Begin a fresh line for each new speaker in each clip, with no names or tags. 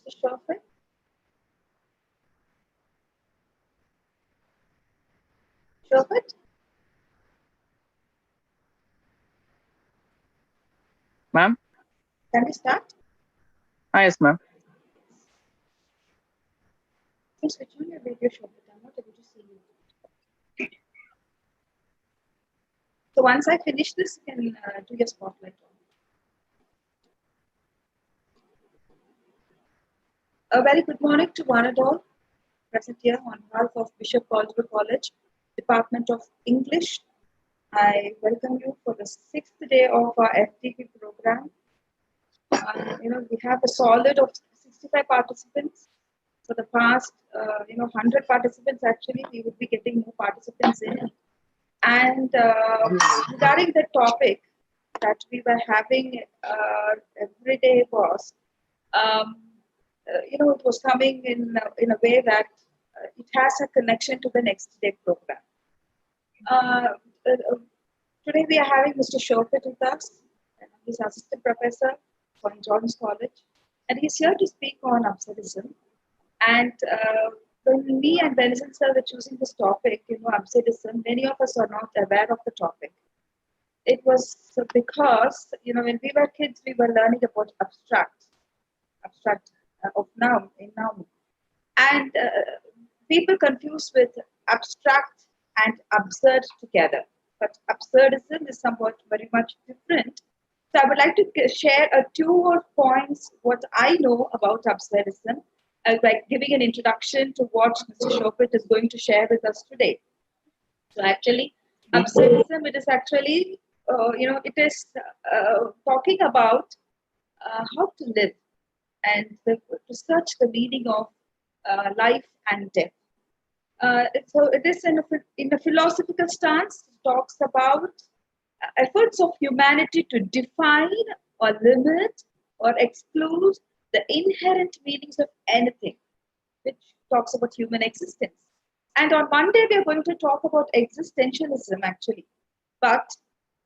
Mr. Shofit? Shofit?
Ma'am?
Can we start?
Yes, ma'am.
Please switch on your video, Shofit. I'm not able to see you. So once I finish this, you can do your spotlight on. A very good morning to one and all present here on behalf of Bishop Caldwell College, Department of English. I welcome you for the 6th day of our FDP program. We have a solid of 65 participants. For the past, 100 participants, actually, we would be getting more participants in. And regarding the topic that we were having every day was, it was coming in a way that it has a connection to the next day program. Today we are having Mr. Shofit with us. He's assistant professor from John's College, and he's here to speak on absurdism. And when me and Benson sir were choosing this topic, absurdism, many of us are not aware of the topic. It was because, when we were kids, we were learning about abstract of noun, in noun. And people confuse with abstract and absurd together. But absurdism is somewhat very much different. So I would like to share 2 points what I know about absurdism, like giving an introduction to what Mr. Shofit is going to share with us today. So actually, absurdism, it is actually, it is talking about how to live and to search the meaning of life and death. So it is in a philosophical stance, it talks about efforts of humanity to define or limit or exclude the inherent meanings of anything, which talks about human existence. And on Monday, we are going to talk about existentialism, actually. But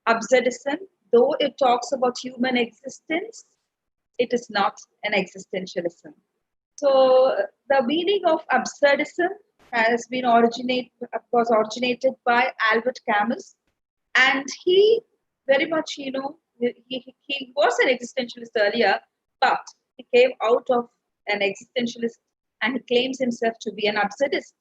absurdism, though it talks about human existence, it is not an existentialism. So the meaning of absurdism has been originated by Albert Camus, and he very much, he was an existentialist earlier, but he came out of an existentialist and he claims himself to be an absurdist.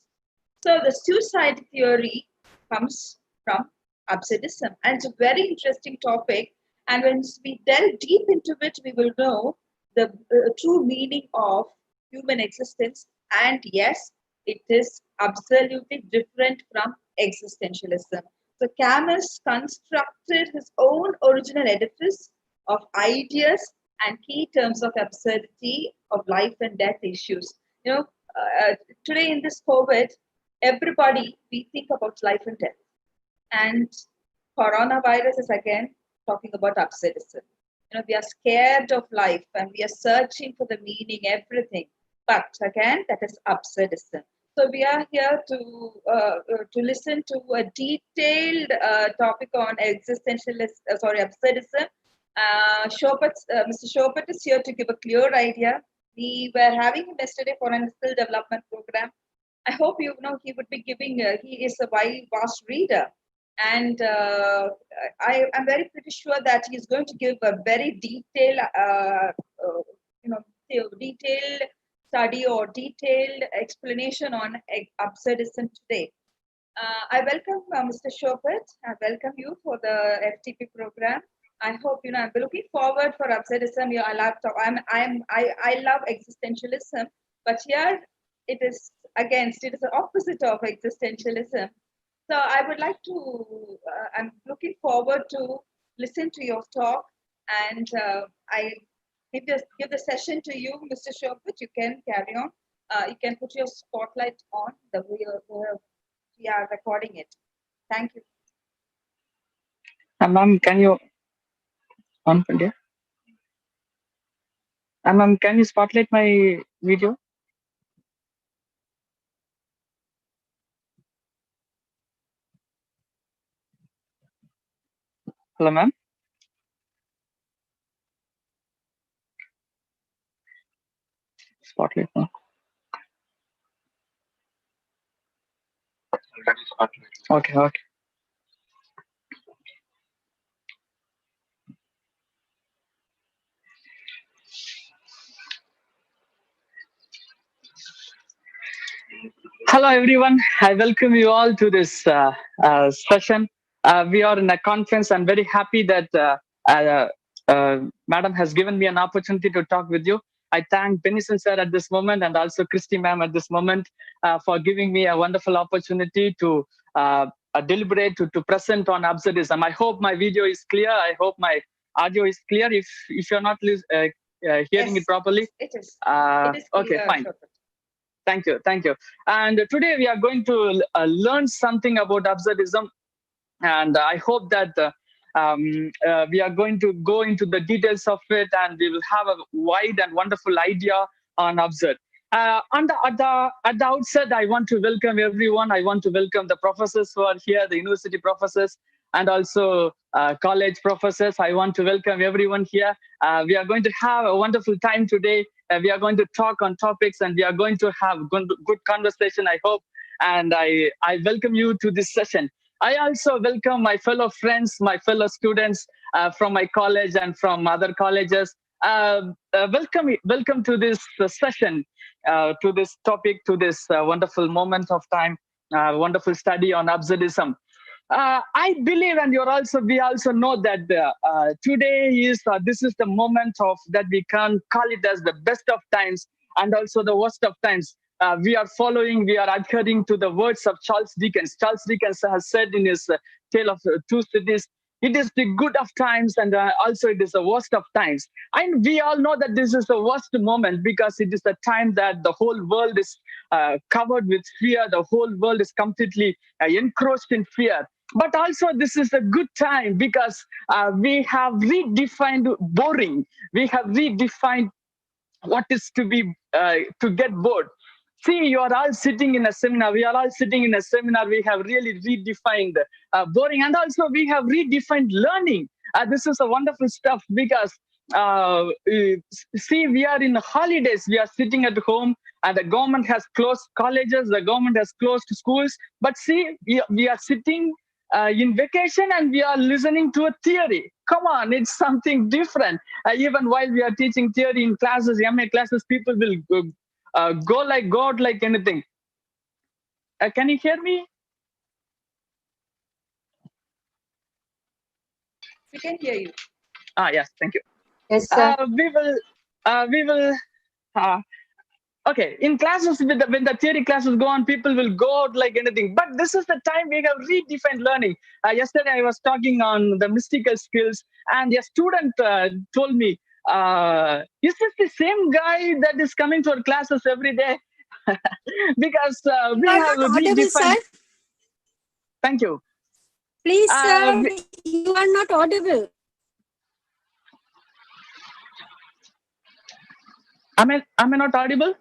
So the suicide theory comes from absurdism, and it's a very interesting topic. And when we delve deep into it, we will know the true meaning of human existence. And yes, it is absolutely different from existentialism. So Camus constructed his own original edifice of ideas and key terms of absurdity of life and death issues. Today in this COVID, everybody, we think about life and death. And coronavirus is again talking about absurdism. We are scared of life and we are searching for the meaning, everything. But again, that is absurdism. So we are here to listen to a detailed topic on absurdism. Mr. Shofit is here to give a clear idea. We were having him yesterday for a skill development program. I hope he would be giving. He is a vast reader, and I am very pretty sure that he is going to give a very detailed, detailed study or detailed explanation on absurdism today. I welcome Mr. Shofit. I welcome you for the FTP program. I hope I'm looking forward for absurdism. I love existentialism, but here it is the opposite of existentialism. So I would like to. I'm looking forward to listen to your talk, and I give the session to you, Mr. Shofit. You can carry on. You can put your spotlight on we are recording it. Thank you.
Ma'am, can you on India? Ma'am, can you spotlight my video? Hello, ma'am. spotlight now. Okay, okay. Hello, everyone. I welcome you all to this session. We are in a conference. I'm very happy that uh, Madam has given me an opportunity to talk with you. I thank Benison sir at this moment and also Christy ma'am at this moment for giving me a wonderful opportunity to deliberate, to present on absurdism. I hope my video is clear. I hope my audio is clear. If you're not hearing
Yes,
it properly,
it is.
okay,
Clear,
fine.
Shobhit.
Thank you, thank you. And today we are going to learn something about absurdism, and I hope that we are going to go into the details of it, and we will have a wide and wonderful idea on absurd. At the outset, I want to welcome everyone. I want to welcome the professors who are here, the university professors, and also college professors. I want to welcome everyone here. We are going to have a wonderful time today. We are going to talk on topics, and we are going to have good conversation, I hope. And I welcome you to this session. I also welcome my fellow friends, my fellow students from my college and from other colleges. Welcome to this session, to this topic, to this wonderful moment of time, wonderful study on absurdism. I believe, and we also know that today this is the moment of that we can call it as the best of times and also the worst of times. We are adhering to the words of Charles Dickens. Charles Dickens has said in his Tale of Two Cities, it is the good of times and also it is the worst of times. And we all know that this is the worst moment because it is the time that the whole world is covered with fear. The whole world is completely encroached in fear. But also this is a good time because we have redefined boring. We have redefined what is to get bored. See, you are all sitting in a seminar. We are all sitting in a seminar. We have really redefined boring, and also we have redefined learning. This is a wonderful stuff because see, we are in holidays. We are sitting at home, and the government has closed colleges. The government has closed schools. But see, we are sitting in vacation and we are listening to a theory. Come on, it's something different. Even while we are teaching theory in classes, MA classes, people will go out like anything. Can you hear me?
We can hear you.
Yes, thank you.
Yes, sir.
We will. Okay, in classes, when the theory classes go on, people will go out like anything. But this is the time we have redefined learning. Yesterday, I was talking on the mystical skills, and a student told me, is this the same guy that is coming to our classes every day? Because we
You are
have
not audible,
redefined.
sir.
Thank you.
Please, sir, you are not audible.
Am I not audible?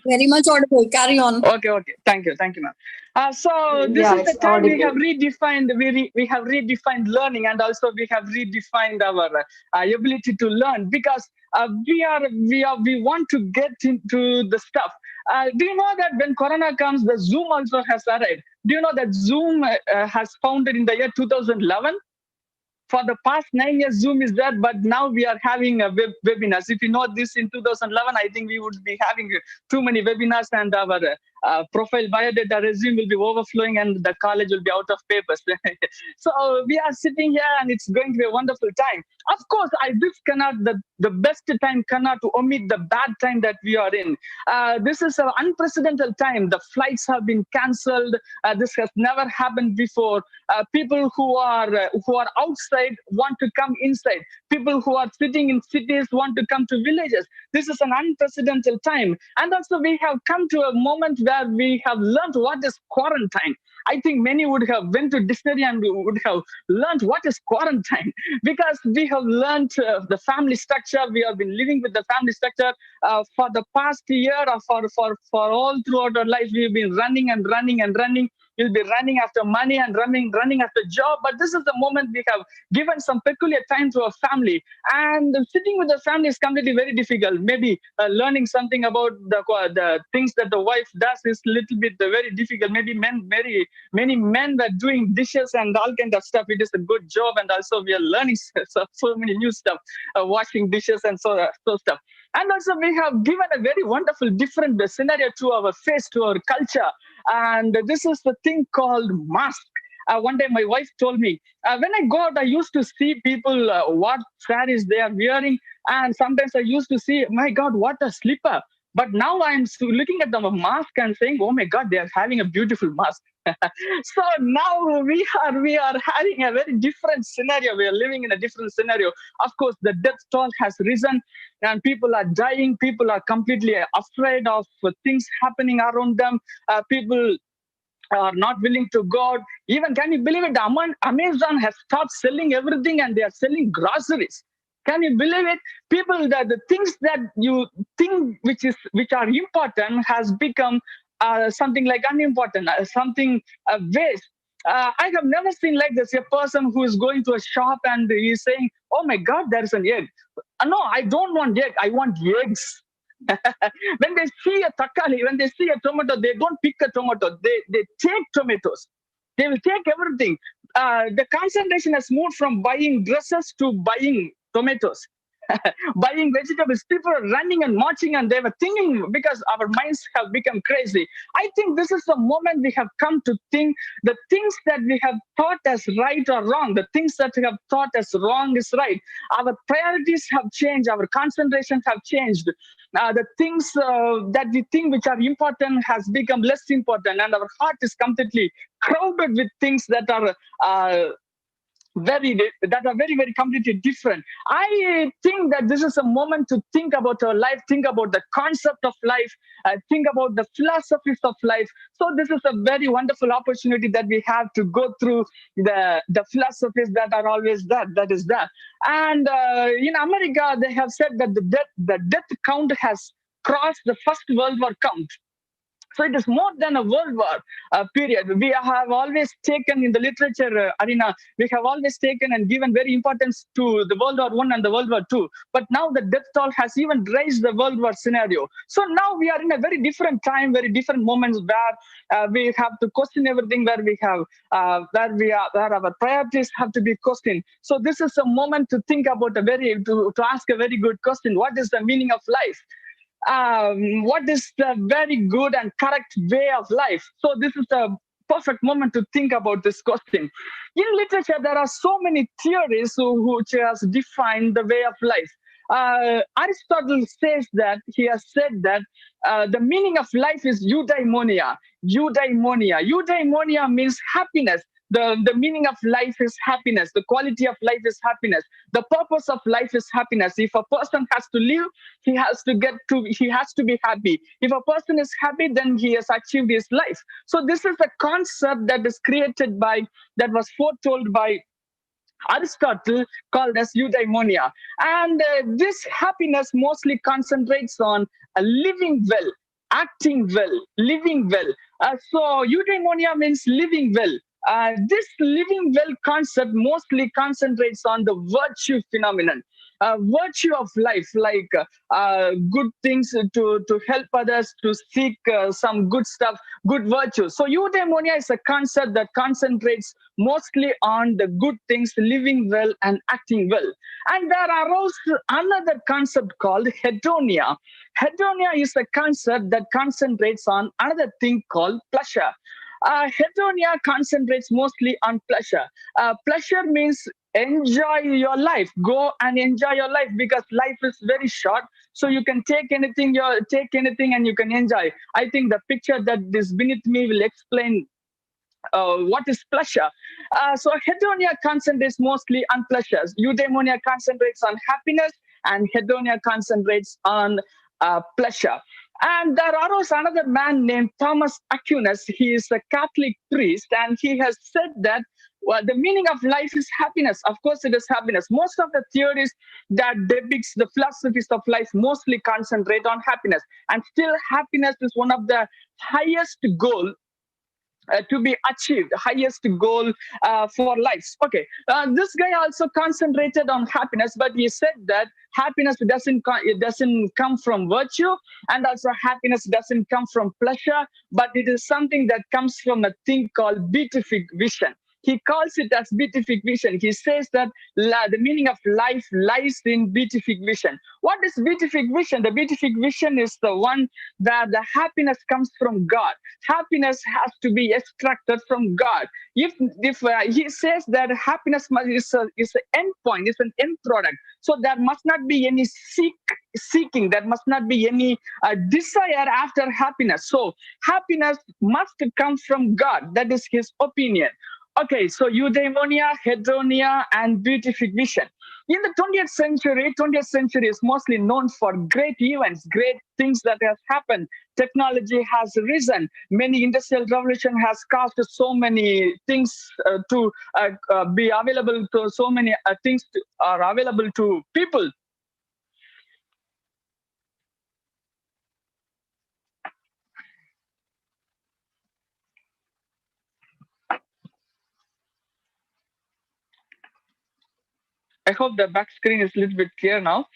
Very much audible. Carry on.
Okay. Thank you, ma'am. So this is the time we have redefined. We have redefined learning, and also we have redefined our ability to learn because we want to get into the stuff. Do you know that when Corona comes, the Zoom also has arrived? Do you know that Zoom has founded in the year 2011? For the past 9 years, Zoom is there, but now we are having webinars. If you know this in 2011, I think we would be having too many webinars and our profile biodata resume will be overflowing and the college will be out of papers. So we are sitting here and it's going to be a wonderful time. Of course, the best time cannot omit the bad time that we are in. This is an unprecedented time. The flights have been cancelled. This has never happened before. People who are outside want to come inside. People who are sitting in cities want to come to villages. This is an unprecedented time. And also we have come to a moment where we have learned what is quarantine. I think many would have went to dictionary and would have learned what is quarantine because we have learned the family structure. We have been living with the family structure for the past year or for all throughout our life. We've been running and running and running. We'll be running after money and running after job. But this is the moment we have given some peculiar time to our family. And sitting with the family is completely very difficult. Maybe learning something about the things that the wife does is little bit very difficult. Maybe many men were doing dishes and all kind of stuff. It is a good job, and also we are learning so many new stuff, washing dishes and so stuff. And also we have given a very wonderful different scenario to our face, to our culture. And this is the thing called mask. One day my wife told me, when I go out, I used to see people, what sarees they are wearing. And sometimes I used to see, my God, what a slipper. But now I'm looking at the mask and saying, oh my God, they are having a beautiful mask. So now we are having a very different scenario. We are living in a different scenario. Of course, the death toll has risen and people are dying. People are completely afraid of things happening around them. People are not willing to go out. Even, can you believe it? Amazon has stopped selling everything and they are selling groceries. Can you believe it? People, the things that you think which are important has become something like unimportant, something waste. I have never seen like this, a person who is going to a shop and he is saying, oh my God, there is an egg. No, I don't want egg, I want eggs. When they see a takali, when they see a tomato, they don't pick a tomato, they take tomatoes. They will take everything. The concentration has moved from buying dresses to buying tomatoes. Buying vegetables. People are running and marching and they were thinking, because our minds have become crazy. I think this is the moment we have come to think the things that we have thought as right or wrong, the things that we have thought as wrong is right. Our priorities have changed, our concentrations have changed. The things that we think which are important has become less important, and our heart is completely crowded with things that are very completely different. I think that this is a moment to think about our life, think about the concept of life, think about the philosophies of life. So this is a very wonderful opportunity that we have to go through the philosophies that are always that is that. And in America, they have said that the death count has crossed the First World War count. So it is more than a world war period. We have always taken in the literature arena, we have always taken and given very importance to the World War I and the World War II. But now the death toll has even raised the World War scenario. So now we are in a very different time, very different moments where we have to question everything, where we have, where our priorities have to be questioned. So this is a moment to think about to ask a very good question. What is the meaning of life? What is the very good and correct way of life? So this is a perfect moment to think about this question. In literature, there are so many theories which has defined the way of life. Aristotle says that he has said that the meaning of life is eudaimonia. Eudaimonia means happiness. The meaning of life is happiness. The quality of life is happiness. The purpose of life is happiness. If a person has to live, he has to be happy. If a person is happy, then he has achieved his life. So this is a concept that is that was foretold by Aristotle, called as eudaimonia. And this happiness mostly concentrates on living well, acting well, living well. So eudaimonia means living well. This living well concept mostly concentrates on the virtue phenomenon. Virtue of life, like good things to help others, to seek some good stuff, good virtue. So eudaimonia is a concept that concentrates mostly on the good things, living well and acting well. And there are also another concept called hedonia. Hedonia is a concept that concentrates on another thing called pleasure. Hedonia concentrates mostly on pleasure. Pleasure means enjoy your life. Go and enjoy your life, because life is very short. So you can take anything and you can enjoy. I think the picture that is beneath me will explain what is pleasure. So hedonia concentrates mostly on pleasures. Eudaimonia concentrates on happiness, and hedonia concentrates on pleasure. And there are another man named Thomas Aquinas. He is a Catholic priest, and he has said that the meaning of life is happiness. Of course, it is happiness. Most of the theories that depicts the philosophies of life mostly concentrate on happiness. And still, happiness is one of the highest goal to be achieved, highest goal for life. Okay, this guy also concentrated on happiness, but he said that happiness it doesn't come from virtue, and also happiness doesn't come from pleasure, but it is something that comes from a thing called beatific vision. He calls it as beatific vision. He says that the meaning of life lies in beatific vision. What is beatific vision? The beatific vision is the one where the happiness comes from God. Happiness has to be extracted from God. If he says that happiness is an end point, is an end product, so there must not be any seeking, there must not be any desire after happiness. So happiness must come from God. That is his opinion. Okay, so eudaimonia, hedonia, and beatific vision. In the 20th century is mostly known for great events, great things that have happened. Technology has risen. Many industrial revolution has caused so many things to be available to so many things are available to people. I hope the back screen is a little bit clear now.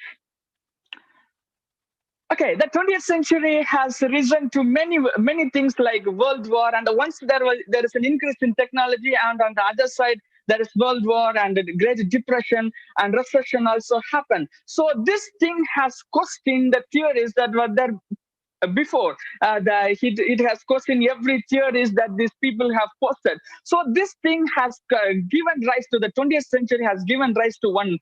Okay, the 20th century has risen to many things like World War, and once there is an increase in technology, and on the other side there is World War and the Great Depression and recession also happened. So this thing has questioned the theories that were there before. It has questioned every theories that these people have posted. So this thing has given rise to the 20th century, has given rise to one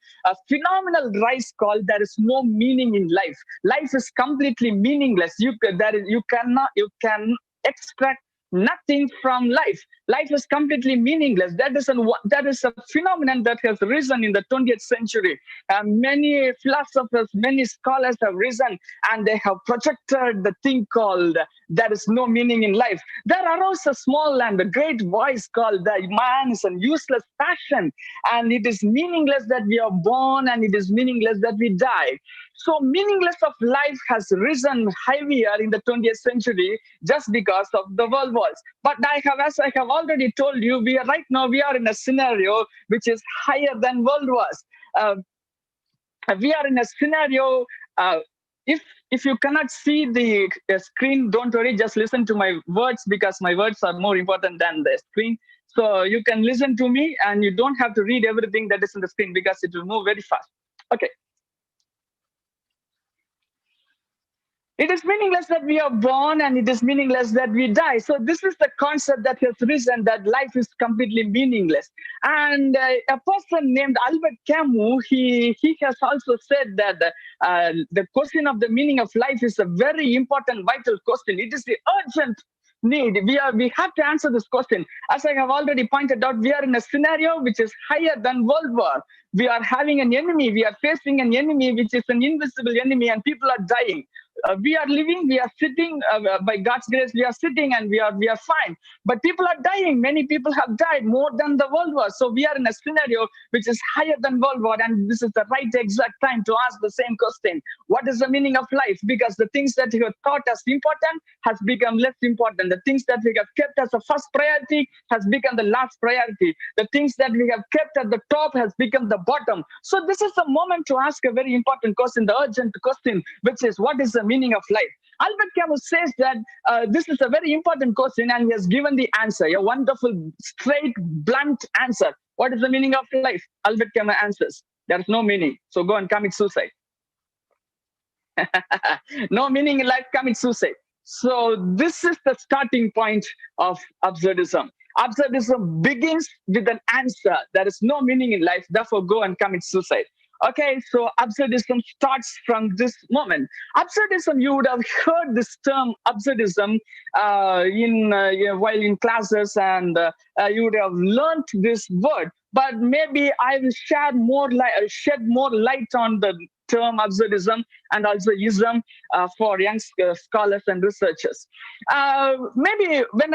phenomenal rise called there is no meaning in life. Life is completely meaningless. You can extract nothing from life. Life is completely meaningless. That is a phenomenon that has risen in the 20th century. Many philosophers, many scholars have risen, and they have projected the thing called there is no meaning in life. There arose a small and a great voice called the man is a useless passion, and it is meaningless that we are born, and it is meaningless that we die. So meaningless of life has risen heavier in the 20th century just because of the world wars. But as I have already told you, we are in a scenario which is higher than world wars. We are in a scenario. If you cannot see the screen, don't worry. Just listen to my words, because my words are more important than the screen. So you can listen to me, and you don't have to read everything that is in the screen, because it will move very fast. Okay. It is meaningless that we are born, and it is meaningless that we die. So this is the concept that has risen, that life is completely meaningless. And a person named Albert Camus, he has also said that the question of the meaning of life is a very important, vital question. It is the urgent need. We have to answer this question. As I have already pointed out, we are in a scenario which is higher than World War. We are having an enemy. We are facing an enemy which is an invisible enemy, and people are dying. We are living, we are sitting, by God's grace, we are sitting, and we are fine. But people are dying. Many people have died, more than the World War. So we are in a scenario which is higher than World War, and this is the right exact time to ask the same question. What is the meaning of life? Because the things that you have thought as important has become less important. The things that we have kept as a first priority has become the last priority. The things that we have kept at the top has become the bottom. So this is the moment to ask a very important question, the urgent question, which is, what is the meaning of life? Albert Camus says that this is a very important question, and he has given the answer, a wonderful, straight, blunt answer. What is the meaning of life? Albert Camus answers, there is no meaning, so go and commit suicide. No meaning in life, commit suicide. So this is the starting point of absurdism. Absurdism begins with an answer. There is no meaning in life, therefore go and commit suicide. Okay, so absurdism starts from this moment. Absurdism, you would have heard this term absurdism while in classes, and you would have learned this word. But maybe I will shed more light on the term absurdism and also ism for young scholars and researchers. Maybe when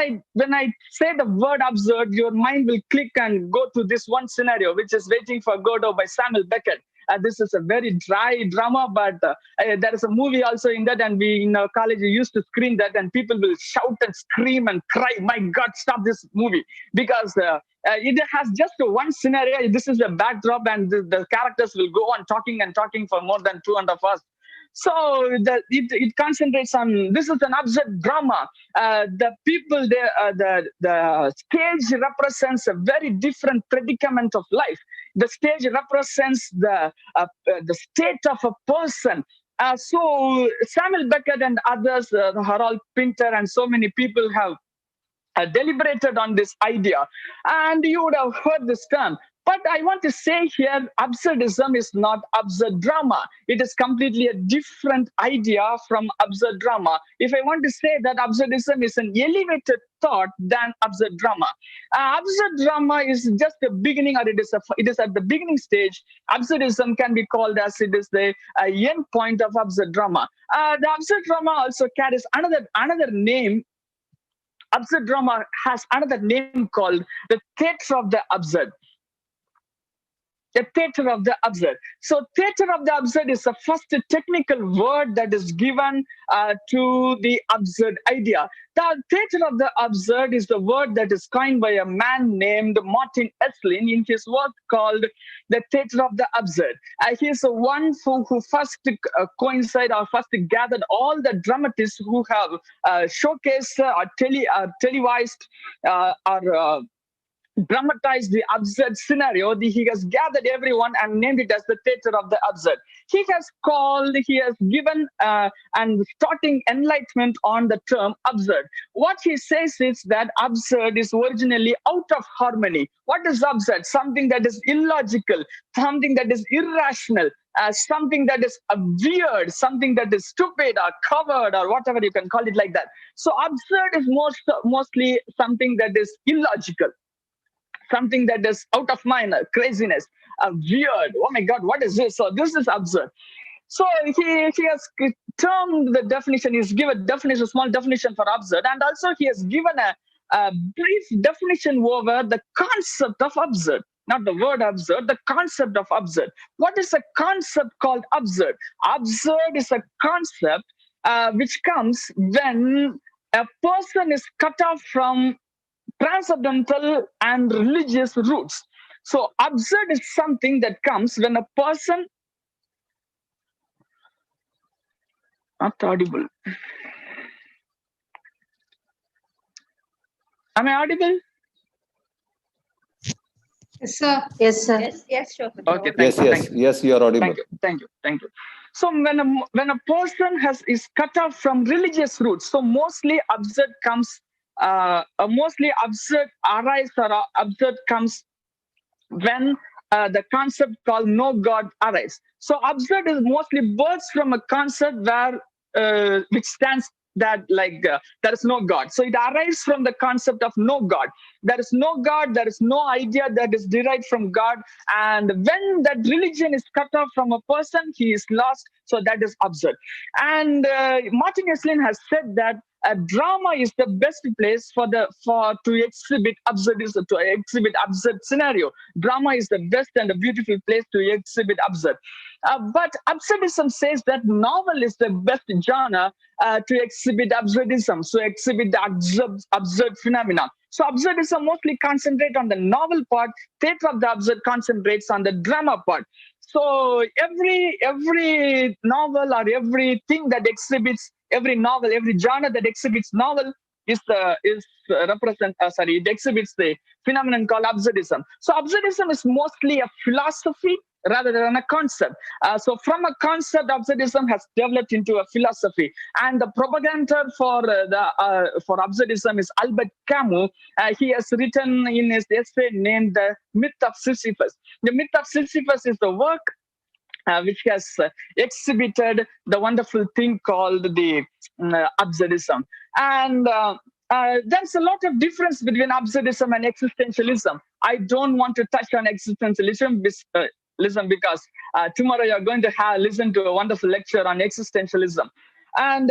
I say the word absurd, your mind will click and go to this one scenario, which is Waiting for Godot by Samuel Beckett. this is a very dry drama, but there is a movie also in that, and we in our college we used to screen that, and people will shout and scream and cry, my God, stop this movie, because it has just one scenario. This is a backdrop, and the characters will go on talking and talking for more than 2.5 hours. So it concentrates on, this is an absurd drama. The people there, the stage represents a very different predicament of life. The stage represents the state of a person. So Samuel Beckett and others, Harold Pinter, and so many people have deliberated on this idea, and you would have heard this term. But I want to say here, absurdism is not absurd drama. It is completely a different idea from absurd drama. If I want to say that absurdism is an elevated thought than absurd drama. Absurd drama is just the beginning, or it is at the beginning stage. Absurdism can be called as it is the end point of absurd drama. The absurd drama also carries another name. Absurd drama has another name called the theatre of the absurd. The theatre of the absurd. So theatre of the absurd is the first technical word that is given to the absurd idea. The theatre of the absurd is the word that is coined by a man named Martin Esslin in his work called The Theatre of the Absurd. He is the one who first coincided or first gathered all the dramatists who have showcased or televised or dramatized the absurd scenario. He has gathered everyone and named it as the theatre of the absurd. He has given and starting enlightenment on the term absurd. What he says is that absurd is originally out of harmony. What is absurd? Something that is illogical, something that is irrational, something that is weird, something that is stupid or covered or whatever you can call it like that. So absurd is mostly something that is illogical, something that is out of mind, craziness, weird. Oh my God, what is this? So this is absurd. So he has termed the definition. He's given a definition, a small definition for absurd, and also he has given a brief definition over the concept of absurd. Not the word absurd, the concept of absurd. What is a concept called absurd? Absurd is a concept which comes when a person is cut off from transcendental and religious roots. So absurd is something that comes when a person, not audible. Am I audible?
Yes, sir. Yes, sir.
Yes, sure.
Okay,
Yes, you are audible.
Thank you. So when a person is cut off from religious roots, so mostly absurd comes. Mostly absurd arise or absurd comes when the concept called no God arise. So absurd is mostly births from a concept where which stands that there is no God. So it arises from the concept of no God. There is no God, there is no idea that is derived from God. And when that religion is cut off from a person, he is lost. So that is absurd. And Martin Esslin has said that a drama is the best place to exhibit absurdism, to exhibit absurd scenario. Drama is the best and a beautiful place to exhibit absurd. But absurdism says that novel is the best genre to exhibit absurdism, so exhibit the absurd phenomena. So absurdism mostly concentrates on the novel part. Theatre of the absurd concentrates on the drama part. So every novel or everything that exhibits, every novel, every genre that exhibits novel it exhibits the phenomenon called absurdism. So absurdism is mostly a philosophy rather than a concept. So from a concept, absurdism has developed into a philosophy. And the propagator for absurdism is Albert Camus. He has written in his essay named The Myth of Sisyphus. The Myth of Sisyphus is the work which has exhibited the wonderful thing called the absurdism. And there's a lot of difference between absurdism and existentialism. I don't want to touch on existentialism because tomorrow you're going to listen to a wonderful lecture on existentialism. And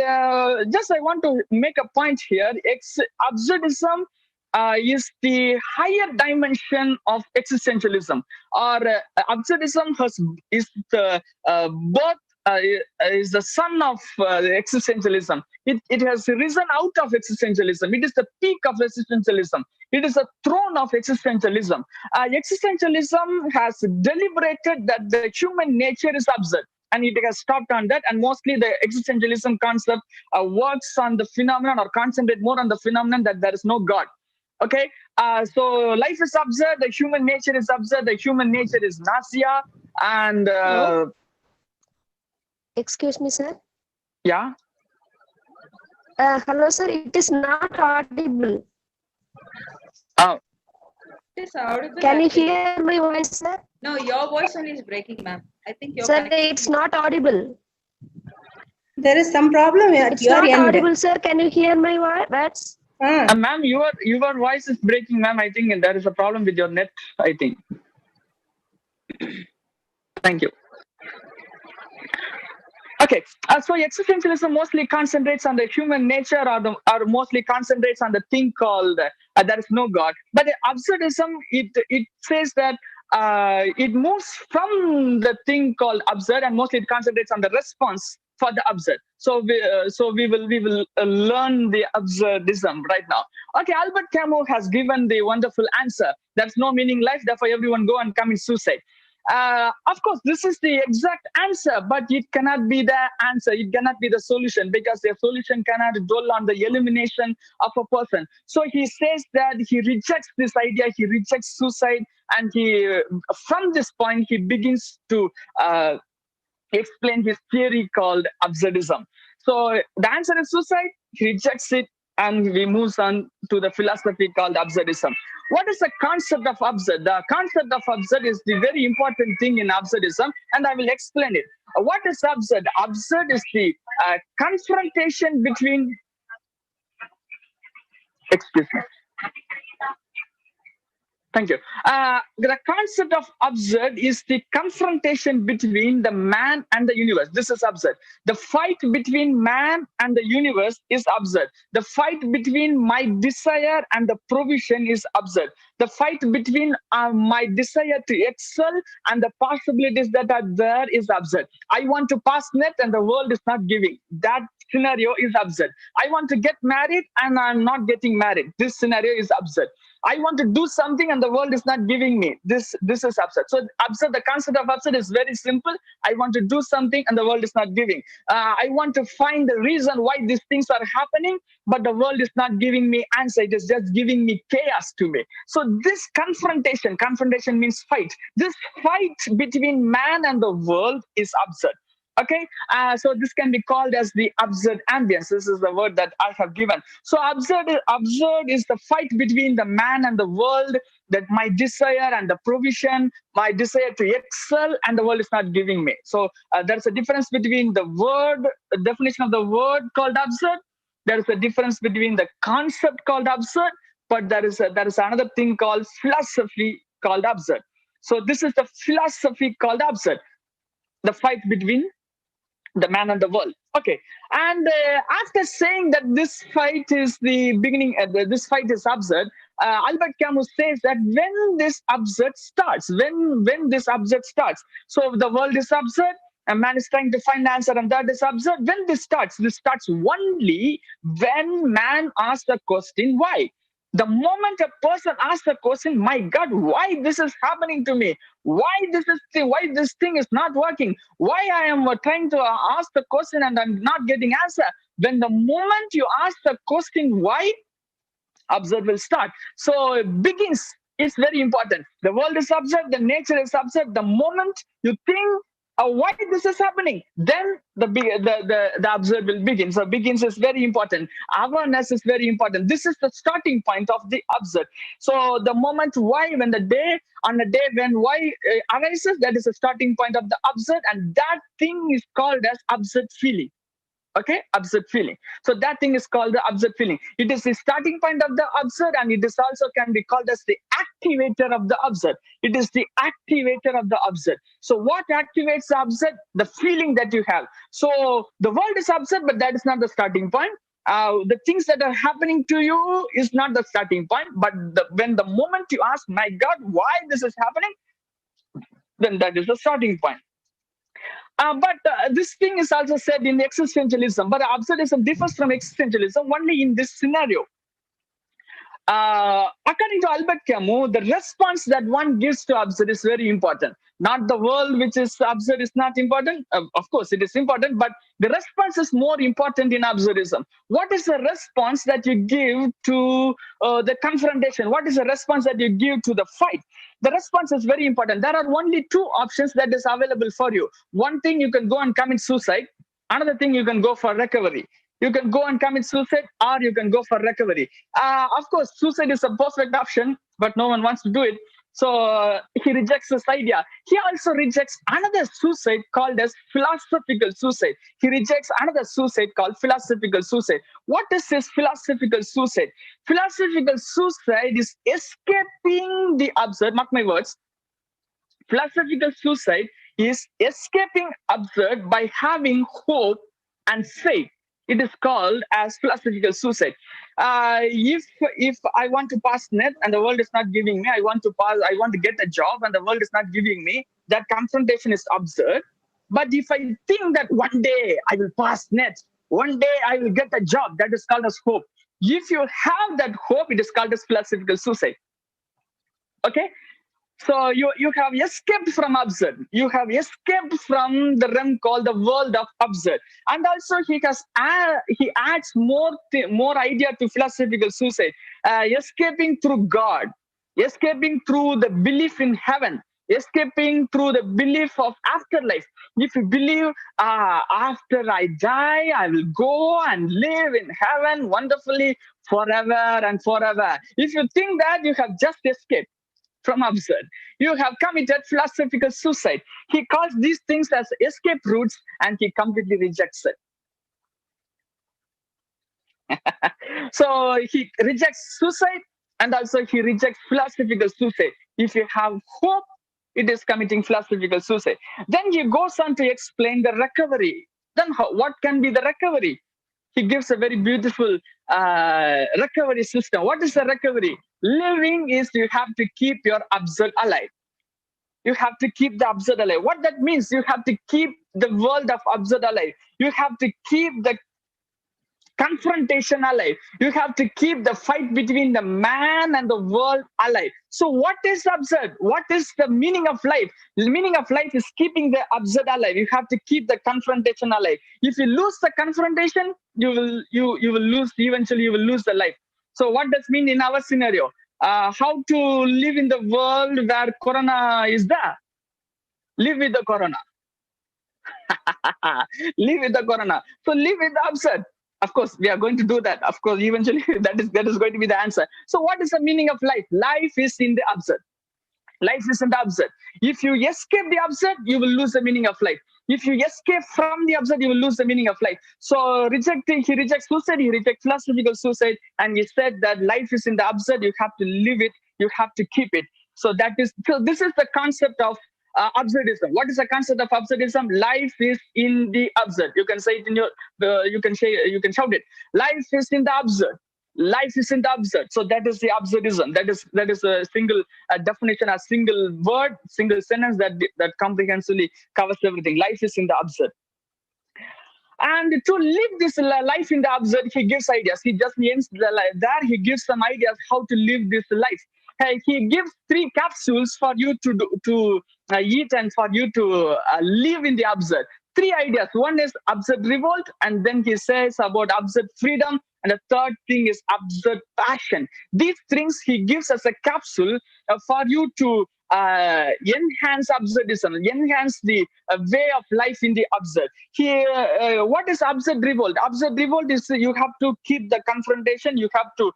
just I want to make a point here. Absurdism is the higher dimension of existentialism, or absurdism is the birth. Is the son of existentialism. It has risen out of existentialism. It is the peak of existentialism. It is a throne of existentialism. Existentialism has deliberated that the human nature is absurd, and it has stopped on that. And mostly the existentialism concept works on the phenomenon, or concentrate more on the phenomenon that there is no God. Okay, so life is absurd, the human nature is absurd, the human nature is nausea, and
Hello? Excuse me, sir.
yeah.
Hello, sir. It is not audible.
Oh,
It is audible.
Can you
actually.
hear my voice, sir?
No, your voice only is breaking, ma'am. I think your
Sir,
connection
it's
is-
not audible.
There is some problem at
It's
your
not
end.
audible, sir. Can you hear my words?
ma'am, your voice is breaking, ma'am. I think there is a problem with your net, I think. Thank you. Okay, so existentialism mostly concentrates on the human nature, or mostly concentrates on the thing called there is no God. But the absurdism, it says that it moves from the thing called absurd, and mostly it concentrates on the response for the absurd. So we will learn the absurdism right now. Okay, Albert Camus has given the wonderful answer. There's no meaning life, therefore everyone go and commit suicide. Of course, this is the exact answer, but it cannot be the answer. It cannot be the solution, because the solution cannot dwell on the elimination of a person. So he says that he rejects this idea, he rejects suicide, and from this point, he begins to explain his theory called absurdism. So the answer is suicide, he rejects it, and we move on to the philosophy called absurdism. What is the concept of absurd? The concept of absurd is the very important thing in absurdism, and I will explain it. What is absurd? Absurd is the confrontation between, excuse me. Thank you. The concept of absurd is the confrontation between the man and the universe. This is absurd. The fight between man and the universe is absurd. The fight between my desire and the provision is absurd. The fight between my desire to excel and the possibilities that are there is absurd. I want to pass net and the world is not giving. That scenario is absurd. I want to get married and I'm not getting married. This scenario is absurd. I want to do something and the world is not giving me. This is absurd. So absurd, the concept of absurd is very simple. I want to do something and the world is not giving. I want to find the reason why these things are happening, but the world is not giving me answer. It is just giving me chaos to me. So this confrontation means fight. This fight between man and the world is absurd. Okay, so this can be called as the absurd ambience. This is the word that I have given. So absurd is the fight between the man and the world, that my desire and the provision, my desire to excel, and the world is not giving me. So there's a difference between the definition of the word called absurd. There is a difference between the concept called absurd, but there is another thing called philosophy called absurd. So this is the philosophy called absurd, the fight between the man and the world. Okay, and after saying that this fight is the beginning, this fight is absurd, Albert Camus says that when this absurd starts, when this absurd starts, so the world is absurd, a man is trying to find the answer, and that is absurd. When this starts only when man asks the question, why? The moment a person asks the question, my God, why this is happening to me? Why this thing is not working? Why I am trying to ask the question and I'm not getting answer? When the moment you ask the question, why, absurd will start. So begins is very important. The world is absurd, the nature is absurd. The moment you think, why this is happening, then the absurd will begin. So begins is very important. Awareness is very important. This is the starting point of the absurd. So the moment why, when the day when why arises, that is the starting point of the absurd, and that thing is called as absurd feeling. Okay, absurd feeling. So that thing is called the absurd feeling. It is the starting point of the absurd, and it is also can be called as the activator of the absurd. It is the activator of the absurd. So what activates the absurd? The feeling that you have. So the world is absurd, but that is not the starting point. The things that are happening to you is not the starting point, but when the moment you ask, my God, why this is happening, then that is the starting point. But this thing is also said in existentialism, but absurdism differs from existentialism only in this scenario. According to Albert Camus, the response that one gives to absurd is very important. Not the world which is absurd is not important. Of course, it is important, but the response is more important in absurdism. What is the response that you give to the confrontation? What is the response that you give to the fight? The response is very important. There are only two options that is available for you. One thing, you can go and commit suicide. Another thing, you can go for recovery. You can go and commit suicide, or you can go for recovery. Of course, suicide is a perfect option, but no one wants to do it. So he rejects this idea. He also rejects another suicide called as philosophical suicide. He rejects another suicide called philosophical suicide. What is this philosophical suicide? Philosophical suicide is escaping the absurd. Mark my words. Philosophical suicide is escaping absurd by having hope and faith. It is called as philosophical suicide. If I want to pass net and the world is not giving me, I want to get a job and the world is not giving me, that confrontation is absurd. But if I think that one day I will pass net, one day I will get a job, that is called as hope. If you have that hope, it is called as philosophical suicide. Okay? So you have escaped from absurd. You have escaped from the realm called the world of absurd. And also he adds more idea to philosophical suicide. Escaping through God, escaping through the belief in heaven, escaping through the belief of afterlife. If you believe after I die, I will go and live in heaven wonderfully forever and forever. If you think that, you have just escaped from absurd. You have committed philosophical suicide. He calls these things as escape routes, and he completely rejects it. So he rejects suicide, and also he rejects philosophical suicide. If you have hope, it is committing philosophical suicide. Then he goes on to explain the recovery. Then what can be the recovery? He gives a very beautiful recovery system. What is the recovery? Living is you have to keep your absurd alive. You have to keep the absurd alive. What that means, you have to keep the world of absurd alive. You have to keep the confrontation alive. You have to keep the fight between the man and the world alive. So what is absurd? What is the meaning of life? The meaning of life is keeping the absurd alive. You have to keep the confrontation alive. If you lose the confrontation, you will lose, eventually you will lose the life. So what does mean in our scenario? How to live in the world where corona is there? Live with the corona. Live with the corona. So live with the absurd. Of course, we are going to do that. Of course, eventually that is going to be the answer. So what is the meaning of life? Life is in the absurd. Life is in the absurd. If you escape the absurd, you will lose the meaning of life. If you escape from the absurd, you will lose the meaning of life. So he rejects suicide, he rejects philosophical suicide, and he said that life is in the absurd. You have to live it. You have to keep it. So this is the concept of absurdism. What is the concept of absurdism? Life is in the absurd. You can say it in your, you can shout it. Life is in the absurd. Life is in the absurd. So that is the absurdism. That is a single definition, a single word, single sentence that comprehensively covers everything. Life is in the absurd. And to live this life in the absurd, he gives ideas. He just ends there. He gives some ideas how to live this life. He gives 3 capsules for you to eat and for you to live in the absurd. 3 ideas. One is absurd revolt, and then he says about absurd freedom, and the third thing is absurd passion. These things he gives as a capsule for you to enhance absurdism, enhance the way of life in the absurd. What is absurd revolt? Absurd revolt is you have to keep the confrontation, you have to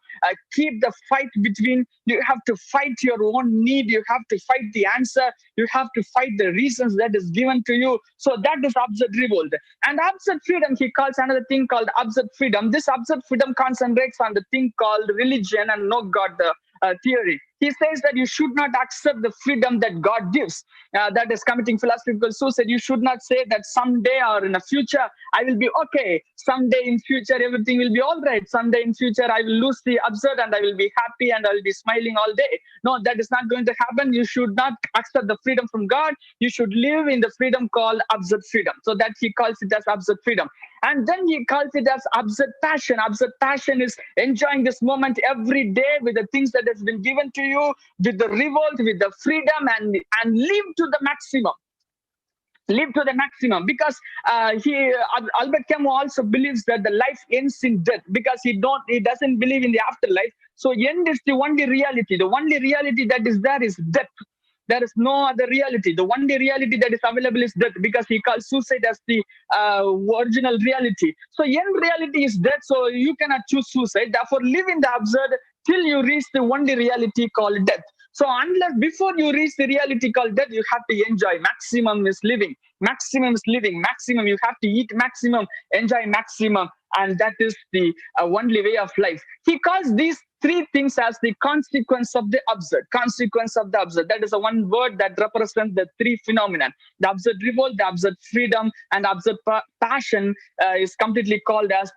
keep the fight between, you have to fight your own need, you have to fight the answer, you have to fight the reasons that is given to you. So that is absurd revolt. And absurd freedom, he calls another thing called absurd freedom. This absurd freedom concentrates on the thing called religion and no God theory. He says that you should not accept the freedom that God gives. That is committing philosophical suicide. You should not say that someday or in the future I will be okay. Someday in future everything will be all right. Someday in future I will lose the absurd and I will be happy and I will be smiling all day. No, that is not going to happen. You should not accept the freedom from God. You should live in the freedom called absurd freedom. So that he calls it as absurd freedom. And then he calls it as absurd passion. Absurd passion is enjoying this moment every day with the things that has been given to you, with the revolt, with the freedom, and live to the maximum. Live to the maximum, because Albert Camus also believes that the life ends in death, because he doesn't believe in the afterlife. So end is the only reality. The only reality that is there is death. There is no other reality. The only reality that is available is death, because he calls suicide as the original reality. So end reality is death, so you cannot choose suicide. Therefore, live in the absurd till you reach the only reality called death. So unless before you reach the reality called death, you have to enjoy. Maximum is living. Maximum is living. Maximum, you have to eat maximum, enjoy maximum. And that is the only way of life. He calls these three things as the consequence of the absurd. Consequence of the absurd. That is the one word that represents the three phenomena. The absurd revolt, the absurd freedom, and absurd passion is completely called as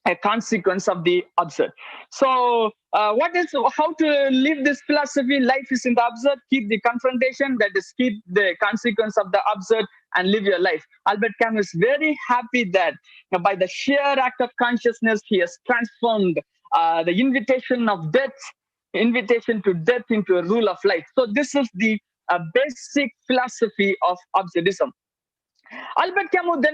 a consequence of the absurd. So how to live this philosophy? Life is in the absurd. Keep the confrontation, that is, keep the consequence of the absurd and live your life. Albert Camus is very happy that by the sheer act of consciousness, he has transformed the invitation to death into a rule of life. So this is the basic philosophy of absurdism. Albert Camus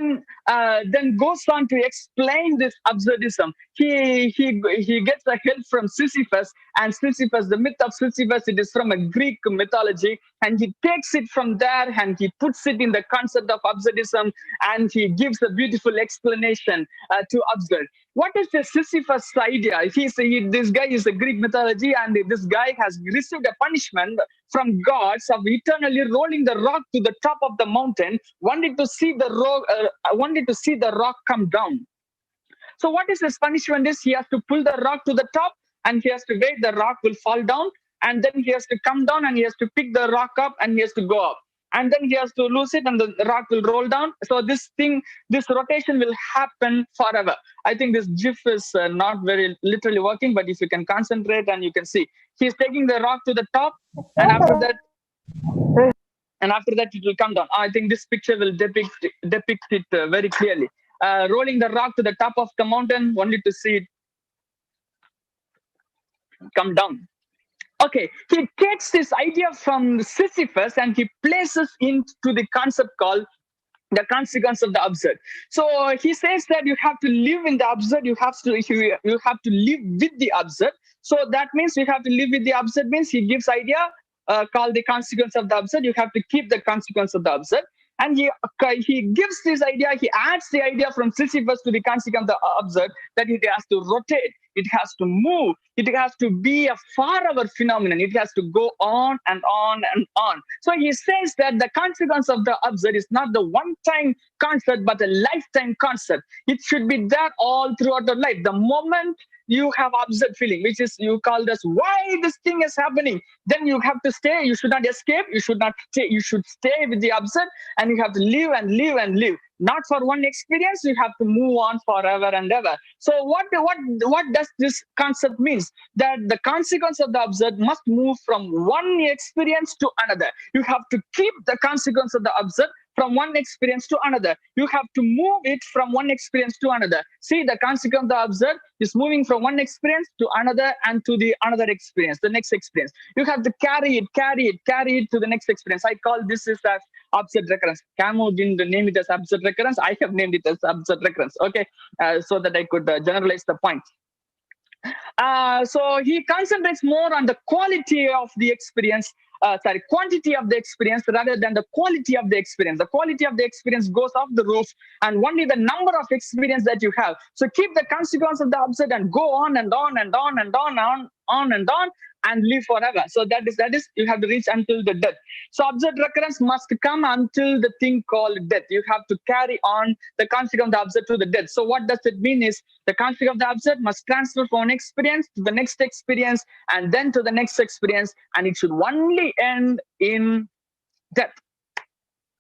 then goes on to explain this absurdism. He gets the help from Sisyphus, and Sisyphus, the myth of Sisyphus, it is from a Greek mythology, and he takes it from there and he puts it in the concept of absurdism, and he gives a beautiful explanation to absurd. What is the Sisyphus idea? This guy is a Greek mythology, and this guy has received a punishment from gods of eternally rolling the rock to the top of the mountain, wanted to see the rock come down. So what is his punishment is he has to pull the rock to the top, and he has to wait, the rock will fall down, and then he has to come down and he has to pick the rock up and he has to go up. And then he has to lose it and the rock will roll down. So this rotation will happen forever. I think this GIF is not very literally working, but if you can concentrate and you can see, he's taking the rock to the top, and after that it will come down. I think this picture will depict it very clearly. Rolling the rock to the top of the mountain, only to see it come down. Okay, he takes this idea from Sisyphus and he places into the concept called the consequence of the absurd. So he says that you have to live in the absurd, you have to live with the absurd. So that means you have to live with the absurd means he gives idea called the consequence of the absurd. You have to keep the consequence of the absurd. And he gives this idea, he adds the idea from Sisyphus to the consequence of the absurd, that it has to rotate, it has to move, it has to be a forever phenomenon, it has to go on and on and on. So he says that the consequence of the absurd is not the one-time concept, but a lifetime concept. It should be there all throughout your life. The moment you have absurd feeling, which is you called as why this thing is happening, then you have to stay. You should not escape. You should not stay. You should stay with the absurd, and you have to live and live and live. Not for one experience, you have to move on forever and ever. So what does this concept means? That the consequence of the absurd must move from one experience to another. You have to keep the consequence of the absurd from one experience to another. You have to move it from one experience to another. See, the consequence of the absurd is moving from one experience to another and to the another experience, the next experience. You have to carry it to the next experience. I call this as absurd recurrence. Camus didn't name it as absurd recurrence. I have named it as absurd recurrence. Okay, so that I could generalize the point. So he concentrates more on the quality of the experience, quantity of the experience rather than the quality of the experience. The quality of the experience goes off the roof, and only the number of experience that you have. So keep the consequence of the absurd and go on and on and on and on and on and on. and live forever. So that is you have to reach until the death. So absurd recurrence must come until the thing called death. You have to carry on the conflict of the absurd to the death. So what does it mean is the conflict of the absurd must transfer from one experience to the next experience and then to the next experience, and it should only end in death.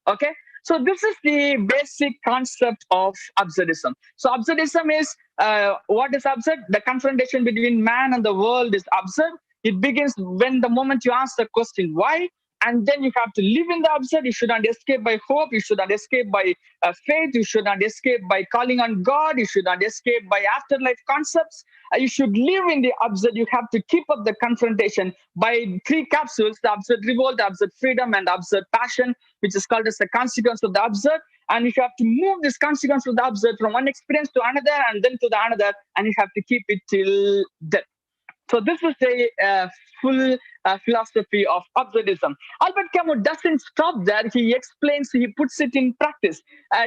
Okay, so this is the basic concept of absurdism. So absurdism is what is absurd? The confrontation between man and the world is absurd. It begins when the moment you ask the question why, and then you have to live in the absurd. You should not escape by hope. You should not escape by faith. You should not escape by calling on God. You should not escape by afterlife concepts. You should live in the absurd. You have to keep up the confrontation by 3 capsules: the absurd revolt, the absurd freedom, and the absurd passion, which is called as the consequence of the absurd. And you have to move this consequence of the absurd from one experience to another and then to the another, and you have to keep it till death. So this is the full philosophy of absurdism. Albert Camus doesn't stop there. He explains, he puts it in practice.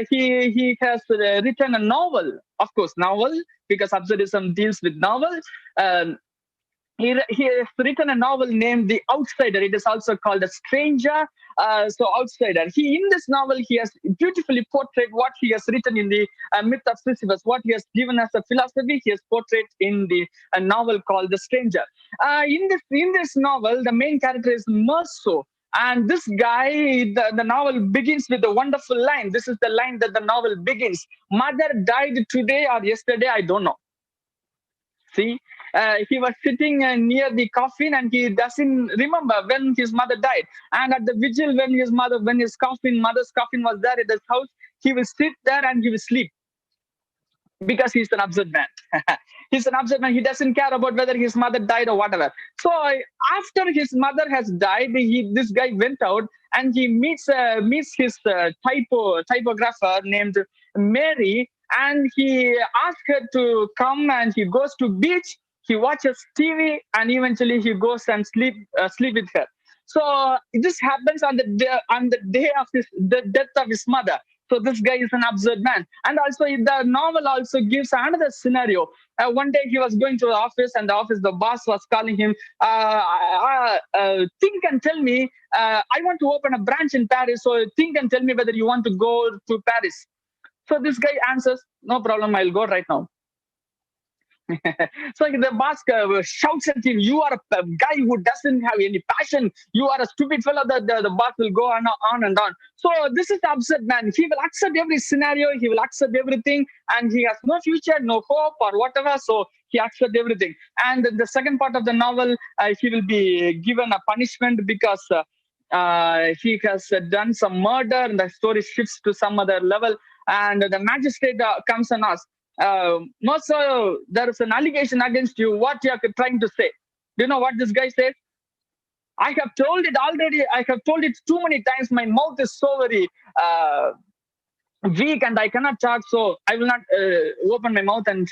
He has written a novel, of course, novel, because absurdism deals with novels. He has written a novel named The Outsider. It is also called A Stranger. So Outsider. In this novel, he has beautifully portrayed what he has written in the myth of Sisyphus, what he has given as a philosophy, he has portrayed in the novel called The Stranger. In this novel, the main character is Merceau. And this guy, the novel begins with a wonderful line. This is the line that the novel begins. Mother died today or yesterday, I don't know. See, he was sitting near the coffin and he doesn't remember when his mother died. And at the vigil, when his mother's coffin was there at his house, he will sit there and he will sleep because he's an absurd man. He's an absurd man. He doesn't care about whether his mother died or whatever. So after his mother has died, this guy went out and he meets his typographer named Mary. And he asks her to come, and he goes to beach. He watches TV, and eventually he goes and sleep with her. So this happens on the day of the death of his mother. So this guy is an absurd man. And also the novel also gives another scenario. One day he was going to the office, and the boss was calling him, think and tell me, I want to open a branch in Paris, so think and tell me whether you want to go to Paris. So this guy answers, no problem, I'll go right now. So the boss shouts at him, you are a guy who doesn't have any passion. You are a stupid fellow. The boss will go on and on. So this is the absurd man. He will accept every scenario. He will accept everything. And he has no future, no hope or whatever. So he accepts everything. And the second part of the novel, he will be given a punishment because he has done some murder. And the story shifts to some other level. And the magistrate comes and asks, Merceau, there is an allegation against you. What you are trying to say? Do you know what this guy says? I have told it already. I have told it too many times. My mouth is so very weak and I cannot talk. So I will not open my mouth and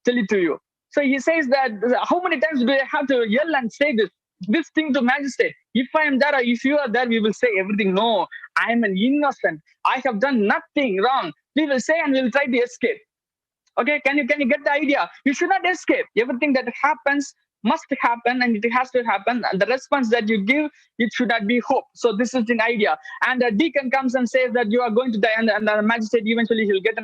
tell it to you. So he says that, how many times do I have to yell and say this thing to magistrate? If I am there or if you are there, we will say everything. No, I am an innocent. I have done nothing wrong. We will say and we will try to escape. Okay, can you get the idea? You should not escape. Everything that happens must happen and it has to happen. And the response that you give, it should not be hope. So this is the idea. And the deacon comes and says that you are going to die, and the magistrate eventually he'll get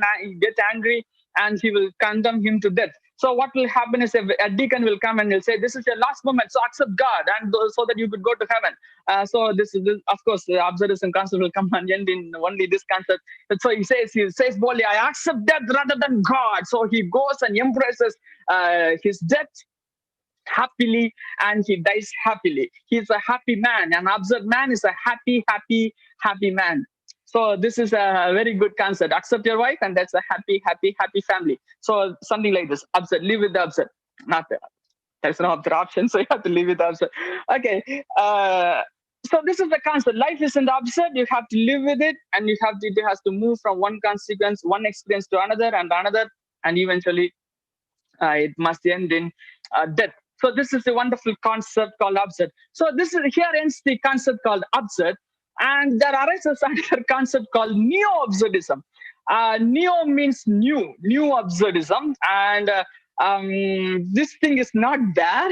angry and he will condemn him to death. So what will happen is a deacon will come and he'll say, this is your last moment, so accept God, and so that you could go to heaven. So this of course, the absurdism concept will come and end in only this concept. And so he says boldly, I accept death rather than God. So he goes and embraces his death happily, and he dies happily. He's a happy man. An absurd man is a happy man. So this is a very good concept. Accept your wife, and that's a happy family. So something like this. Absurd. Live with the absurd. Not there's no other option, so you have to live with the absurd. Okay. So this is the concept. Life is in the absurd. You have to live with it, and it has to move from one consequence, one experience to another, and eventually it must end in death. So this is a wonderful concept called absurd. So here ends the concept called absurd. And there arises another concept called neo-absurdism. Neo means new absurdism. And this thing is not there.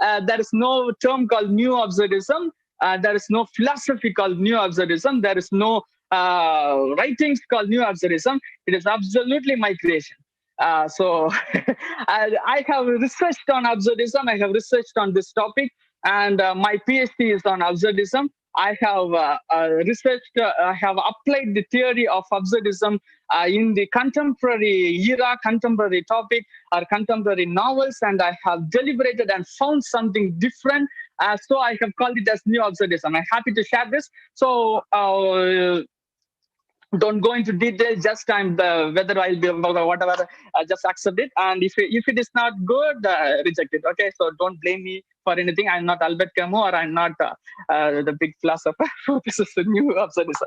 There is no term called new absurdism. There is no philosophy called new absurdism. There is no writings called new absurdism. It is absolutely my creation. So I have researched on absurdism. I have researched on this topic, and my PhD is on absurdism. I have researched, I have applied the theory of absurdism in the contemporary era, contemporary topic, or contemporary novels, and I have deliberated and found something different. So I have called it as new absurdism. I'm happy to share this. So don't go into detail. Just whether I'll be whatever. Just accept it. And if it is not good, reject it. Okay. So don't blame me for anything. I'm not Albert Camus, or I'm not the big philosopher. This is the new absurdism.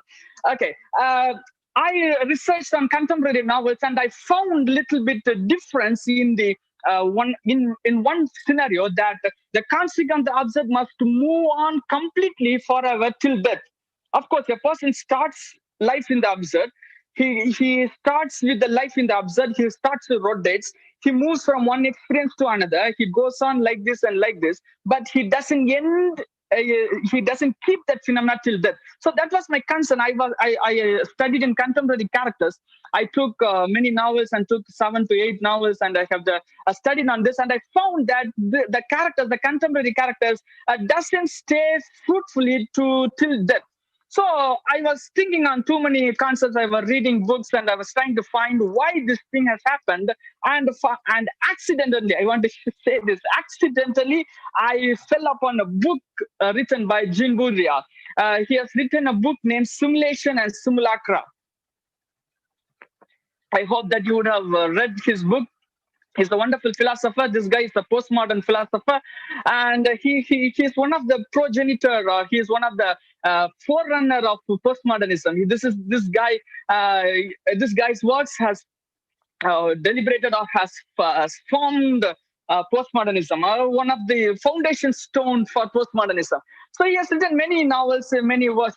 Okay. I researched on contemporary novels, and I found little bit difference in the one scenario, that the consequent absurd must move on completely forever till death. Of course, a person starts life in the absurd. He starts with the life in the absurd. He starts to rotates. He moves from one experience to another. He goes on like this and like this, but he doesn't end. He doesn't keep that phenomena till death. So that was my concern. I studied in contemporary characters. I took many novels and took 7 to 8 novels, and I have studied on this, and I found that the characters, the contemporary characters, doesn't stay fruitfully till death. So I was thinking on too many concepts. I was reading books, and I was trying to find why this thing has happened. And accidentally, I want to say this, accidentally, I fell upon a book written by Jean Baudrillard. He has written a book named Simulation and Simulacra. I hope that you would have read his book. He's a wonderful philosopher. This guy is a postmodern philosopher, and he's one of the progenitor, or he's one of the forerunner of postmodernism. This guy's works has deliberated or has formed postmodernism, one of the foundation stone for postmodernism. So he has written many novels, many works,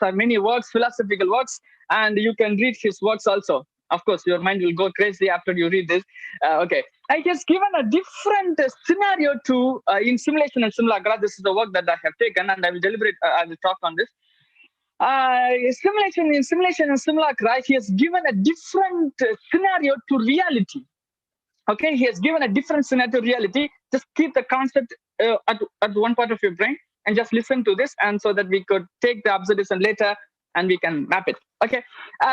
philosophical works, and you can read his works also. Of course, your mind will go crazy after you read this. Okay. I has given a different scenario to in Simulation and Simulacra. This is the work that I have taken, and I will deliberate. I will talk on this. Simulation and Simulacra, he has given a different scenario to reality. Okay, he has given a different scenario to reality. Just keep the concept at one part of your brain and just listen to this, and so that we could take the absurdism later and we can map it. Okay,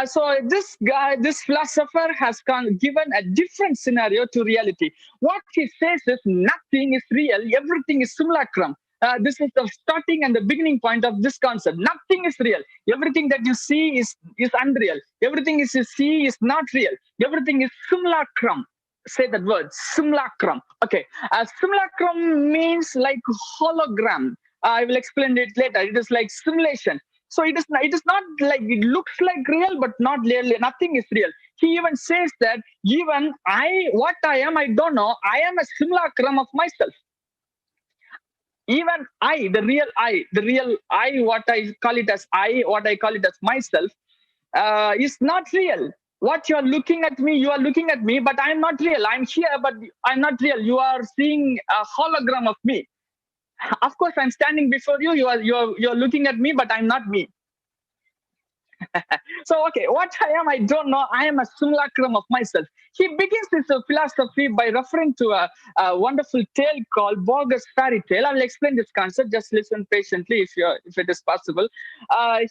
so this philosopher has given a different scenario to reality. What he says is nothing is real, everything is simulacrum. This is the starting and the beginning point of this concept. Nothing is real. Everything that you see is unreal. Everything you see is not real. Everything is simulacrum. Say that word, simulacrum. Okay, simulacrum means like hologram. I will explain it later. It is like simulation. So it is not like, it looks like real, but not really. Nothing is real. He even says that even what I am, I don't know. I am a simulacrum of myself. Even the real I, what I call it as myself, is not real. What you are looking at me, but I'm not real. I'm here, but I'm not real. You are seeing a hologram of me. Of course, I'm standing before you. You're looking at me, but I'm not me. So, okay, what I am, I don't know. I am a simulacrum of myself. He begins this philosophy by referring to a wonderful tale called Borges' fairy tale. I will explain this concept. Just listen patiently if it is possible.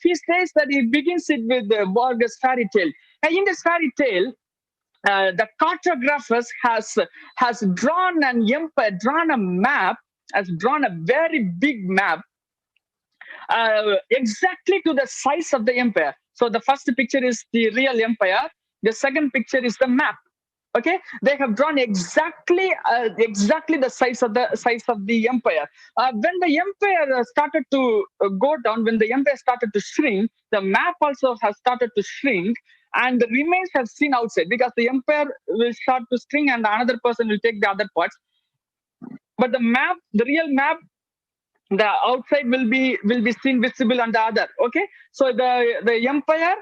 He says that he begins it with Borges' fairy tale. And in this fairy tale, the cartographers has drawn a map, has drawn a very big map exactly to the size of the empire. So the first picture is the real empire. The second picture is the map. Okay, they have drawn exactly the size of the empire. When the empire started to go down, when the empire started to shrink, the map also has started to shrink, and the remains have seen outside, because the empire will start to shrink, and another person will take the other parts. But the map, the real map, the outside will be seen visible on the other. Okay, so the empire,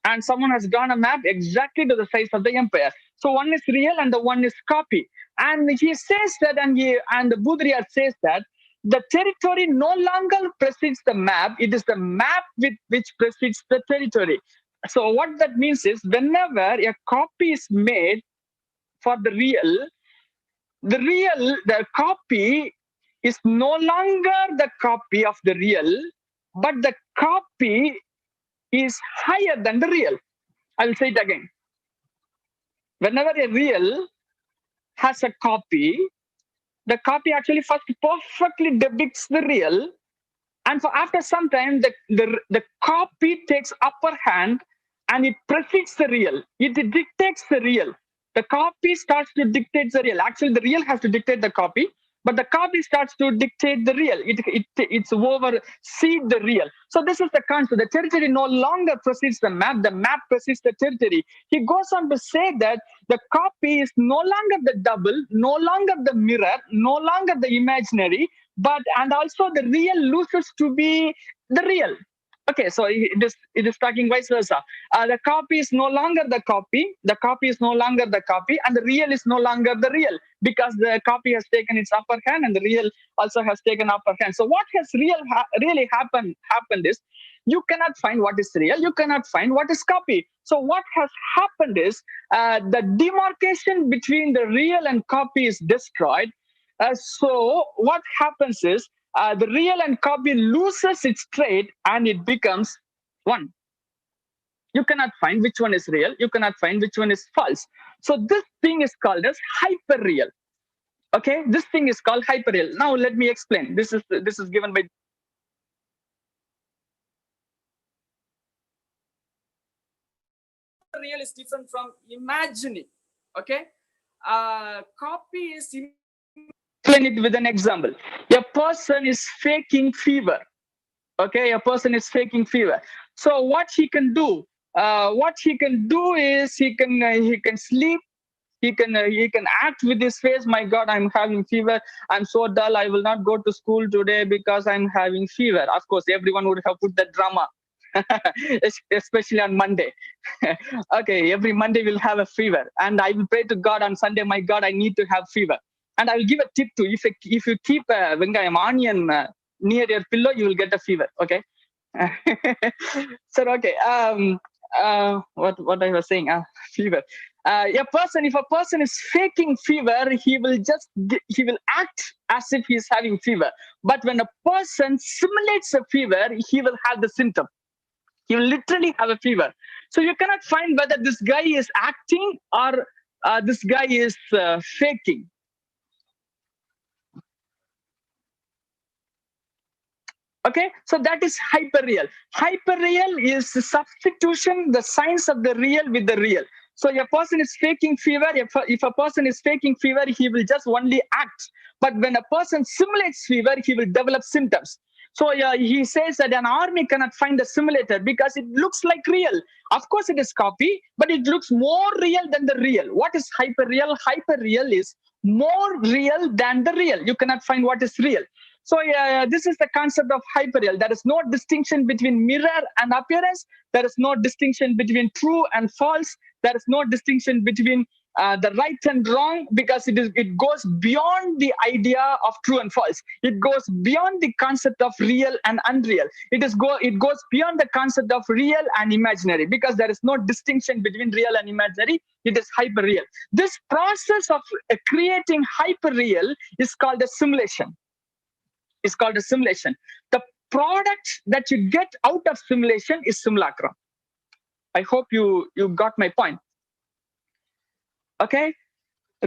and someone has drawn a map exactly to the size of the empire. So one is real and the one is copy. And he says that, and Baudrillard says that the territory no longer precedes the map. It is the map which precedes the territory. So what that means is, whenever a copy is made for the copy is no longer the copy of the real, but the copy is higher than the real. I will say it again. Whenever a real has a copy, the copy actually first perfectly depicts the real, and after some time, the copy takes upper hand and it precedes the real. It dictates the real. The copy starts to dictate the real. Actually, the real has to dictate the copy, but the copy starts to dictate the real. It's oversee the real. So this is the concept. The territory no longer precedes the map precedes the territory. He goes on to say that the copy is no longer the double, no longer the mirror, no longer the imaginary, and also the real loses to be the real. Okay, so it is talking vice versa. The copy is no longer the copy is no longer the copy, and the real is no longer the real, because the copy has taken its upper hand and the real also has taken upper hand. So what has really happened is, you cannot find what is real, you cannot find what is copy. So what has happened is, the demarcation between the real and copy is destroyed. So what happens is, the real and copy loses its trait and it becomes one. You cannot find which one is real, you cannot find which one is false. So this thing is called as hyperreal. Okay, this thing is called hyperreal. Now let me explain. This is given by real is different from imagining. Okay, copy is explain it with an example. A person is faking fever. Okay, a person is faking fever. So what he can do? Is he can sleep. He can act with his face. My God, I'm having fever. I'm so dull. I will not go to school today because I'm having fever. Of course, everyone would have put that drama, especially on Monday. Okay, every Monday we'll have a fever, and I will pray to God on Sunday. My God, I need to have fever. And I will give a tip too. If you keep a vengayam onion near your pillow, you will get a fever. Okay. So okay. What I was saying? Fever. If a person is faking fever, he will act as if he is having fever. But when a person simulates a fever, he will have the symptom. He will literally have a fever. So you cannot find whether this guy is acting or this guy is faking. Okay, so that is hyperreal. Hyperreal is the substitution, the signs of the real with the real. So a person is faking fever. If a person is faking fever, he will just only act. But when a person simulates fever, he will develop symptoms. So he says that an army cannot find a simulator because it looks like real. Of course, it is copy, but it looks more real than the real. What is hyperreal? Hyperreal is more real than the real. You cannot find what is real. So this is the concept of hyperreal. There is no distinction between mirror and appearance. There is no distinction between true and false. There is no distinction between the right and wrong, because it goes beyond the idea of true and false. It goes beyond the concept of real and unreal. It goes beyond the concept of real and imaginary, because there is no distinction between real and imaginary. It is hyperreal. This process of creating hyperreal is called a simulation. It's called a simulation. The product that you get out of simulation is simulacrum. I hope you got my point. Okay,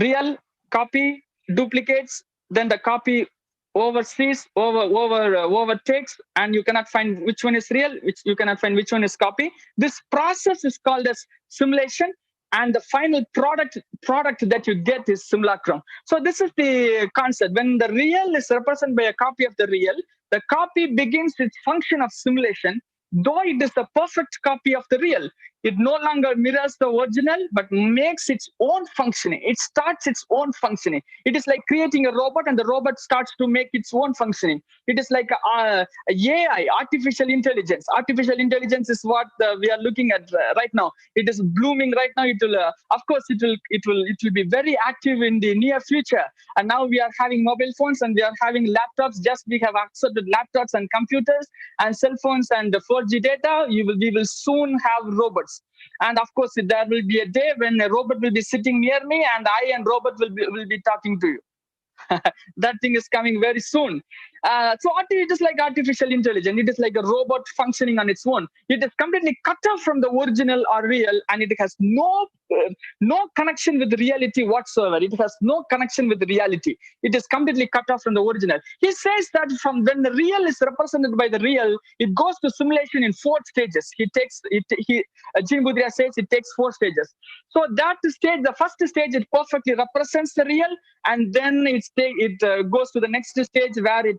real, copy, duplicates, then the copy overtakes, and you cannot find which one is real, you cannot find which one is copy. This process is called as simulation, and the final product that you get is simulacrum. So this is the concept. When the real is represented by a copy of the real, the copy begins its function of simulation. Though it is the perfect copy of the real, It no longer mirrors the original, but makes its own functioning. It starts its own functioning. It is like creating a robot, and the robot starts to make its own functioning. It is like a AI, artificial intelligence. Artificial intelligence is what we are looking at right now. It is blooming right now. It will, of course, it will be very active in the near future. And now we are having mobile phones and we are having laptops. Just we have accepted laptops and computers and cell phones and 4G data. We will soon have robots. And of course, there will be a day when a robot will be sitting near me, and I and robot will be talking to you. That thing is coming very soon. So it is like artificial intelligence. It is like a robot functioning on its own. It is completely cut off from the original or real, and it has no connection with reality whatsoever. It has no connection with reality. It is completely cut off from the original. He says that from when the real is represented by the real, it goes to simulation in 4 stages. Jean Boudria says it takes 4 stages. So that stage, the first stage, it perfectly represents the real, and then it goes to the next stage where it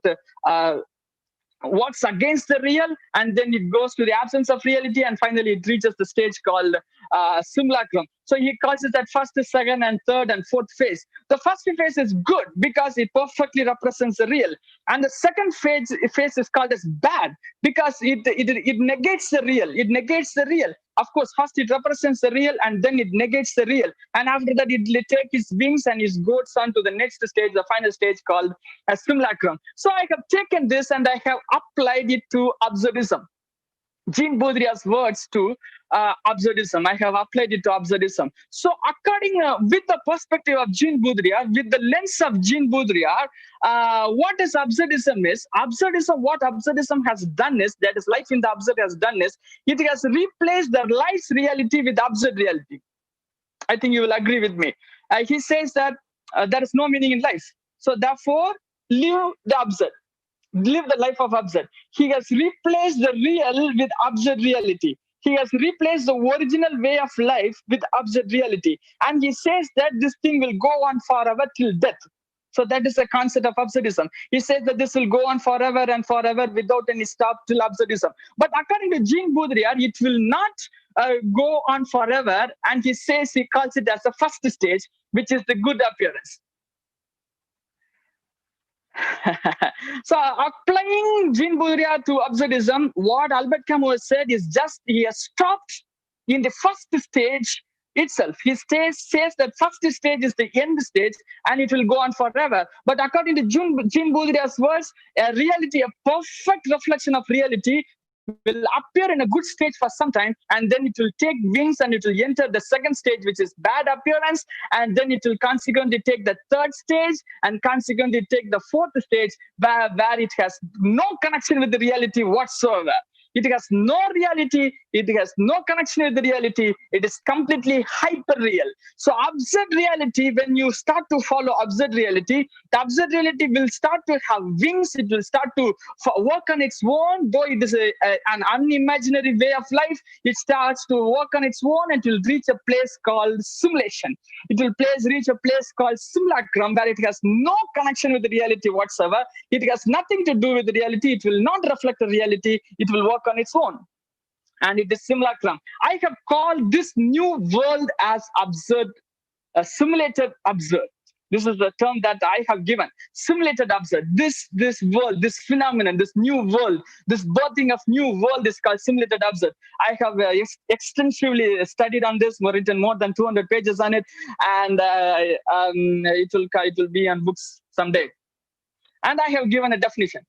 works against the real, and then it goes to the absence of reality, and finally it reaches the stage called simulacrum. So he calls it that first, second, and third, and fourth phase. The first phase is good because it perfectly represents the real, and the second phase is called as bad because it negates the real. It negates the real. Of course, first it represents the real, and then it negates the real, and after that it takes its wings and it goes on to the next stage, the final stage called a simulacrum. So I have taken this and I have applied it to absurdism. Jean Boudria's words to absurdism. I have applied it to absurdism. So according with the perspective of Jean Boudria, with the lens of Jean Boudria, what is absurdism is, what absurdism has done is, that is life in the absurd has done is, it has replaced the life's reality with absurd reality. I think you will agree with me. He says that there is no meaning in life. So therefore, live the absurd. Live the life of absurd. He has replaced the real with absurd reality. He has replaced the original way of life with absurd reality. And he says that this thing will go on forever till death. So that is the concept of absurdism. He says that this will go on forever and forever without any stop till absurdism. But according to Jean Boudria, it will not go on forever. And he says, he calls it as the first stage, which is the good appearance. So applying Jean Boudria to absurdism, what Albert Camus said is just he has stopped in the first stage itself. He says that first stage is the end stage and it will go on forever. But according to Jean Boudria's words, a reality, a perfect reflection of reality, will appear in a good stage for some time, and then it will take wings and it will enter the second stage, which is bad appearance, and then it will consequently take the third stage and consequently take the fourth stage where it has no connection with the reality whatsoever. It has no reality. It has no connection with the reality. It is completely hyper-real. So absurd reality, when you start to follow absurd reality, the absurd reality will start to have wings. It will start to work on its own. Though it is an unimaginary way of life, it starts to work on its own and it will reach a place called simulation. It will reach a place called simulacrum, where it has no connection with the reality whatsoever. It has nothing to do with the reality. It will not reflect the reality. It will work on its own, and it is simulacrum. I have called this new world as absurd, simulated absurd. This is the term that I have given, simulated absurd. This world, this phenomenon, this new world, this birthing of new world is called simulated absurd. I have extensively studied on this, written more than 200 pages on it, and it will be on books someday. And I have given a definition.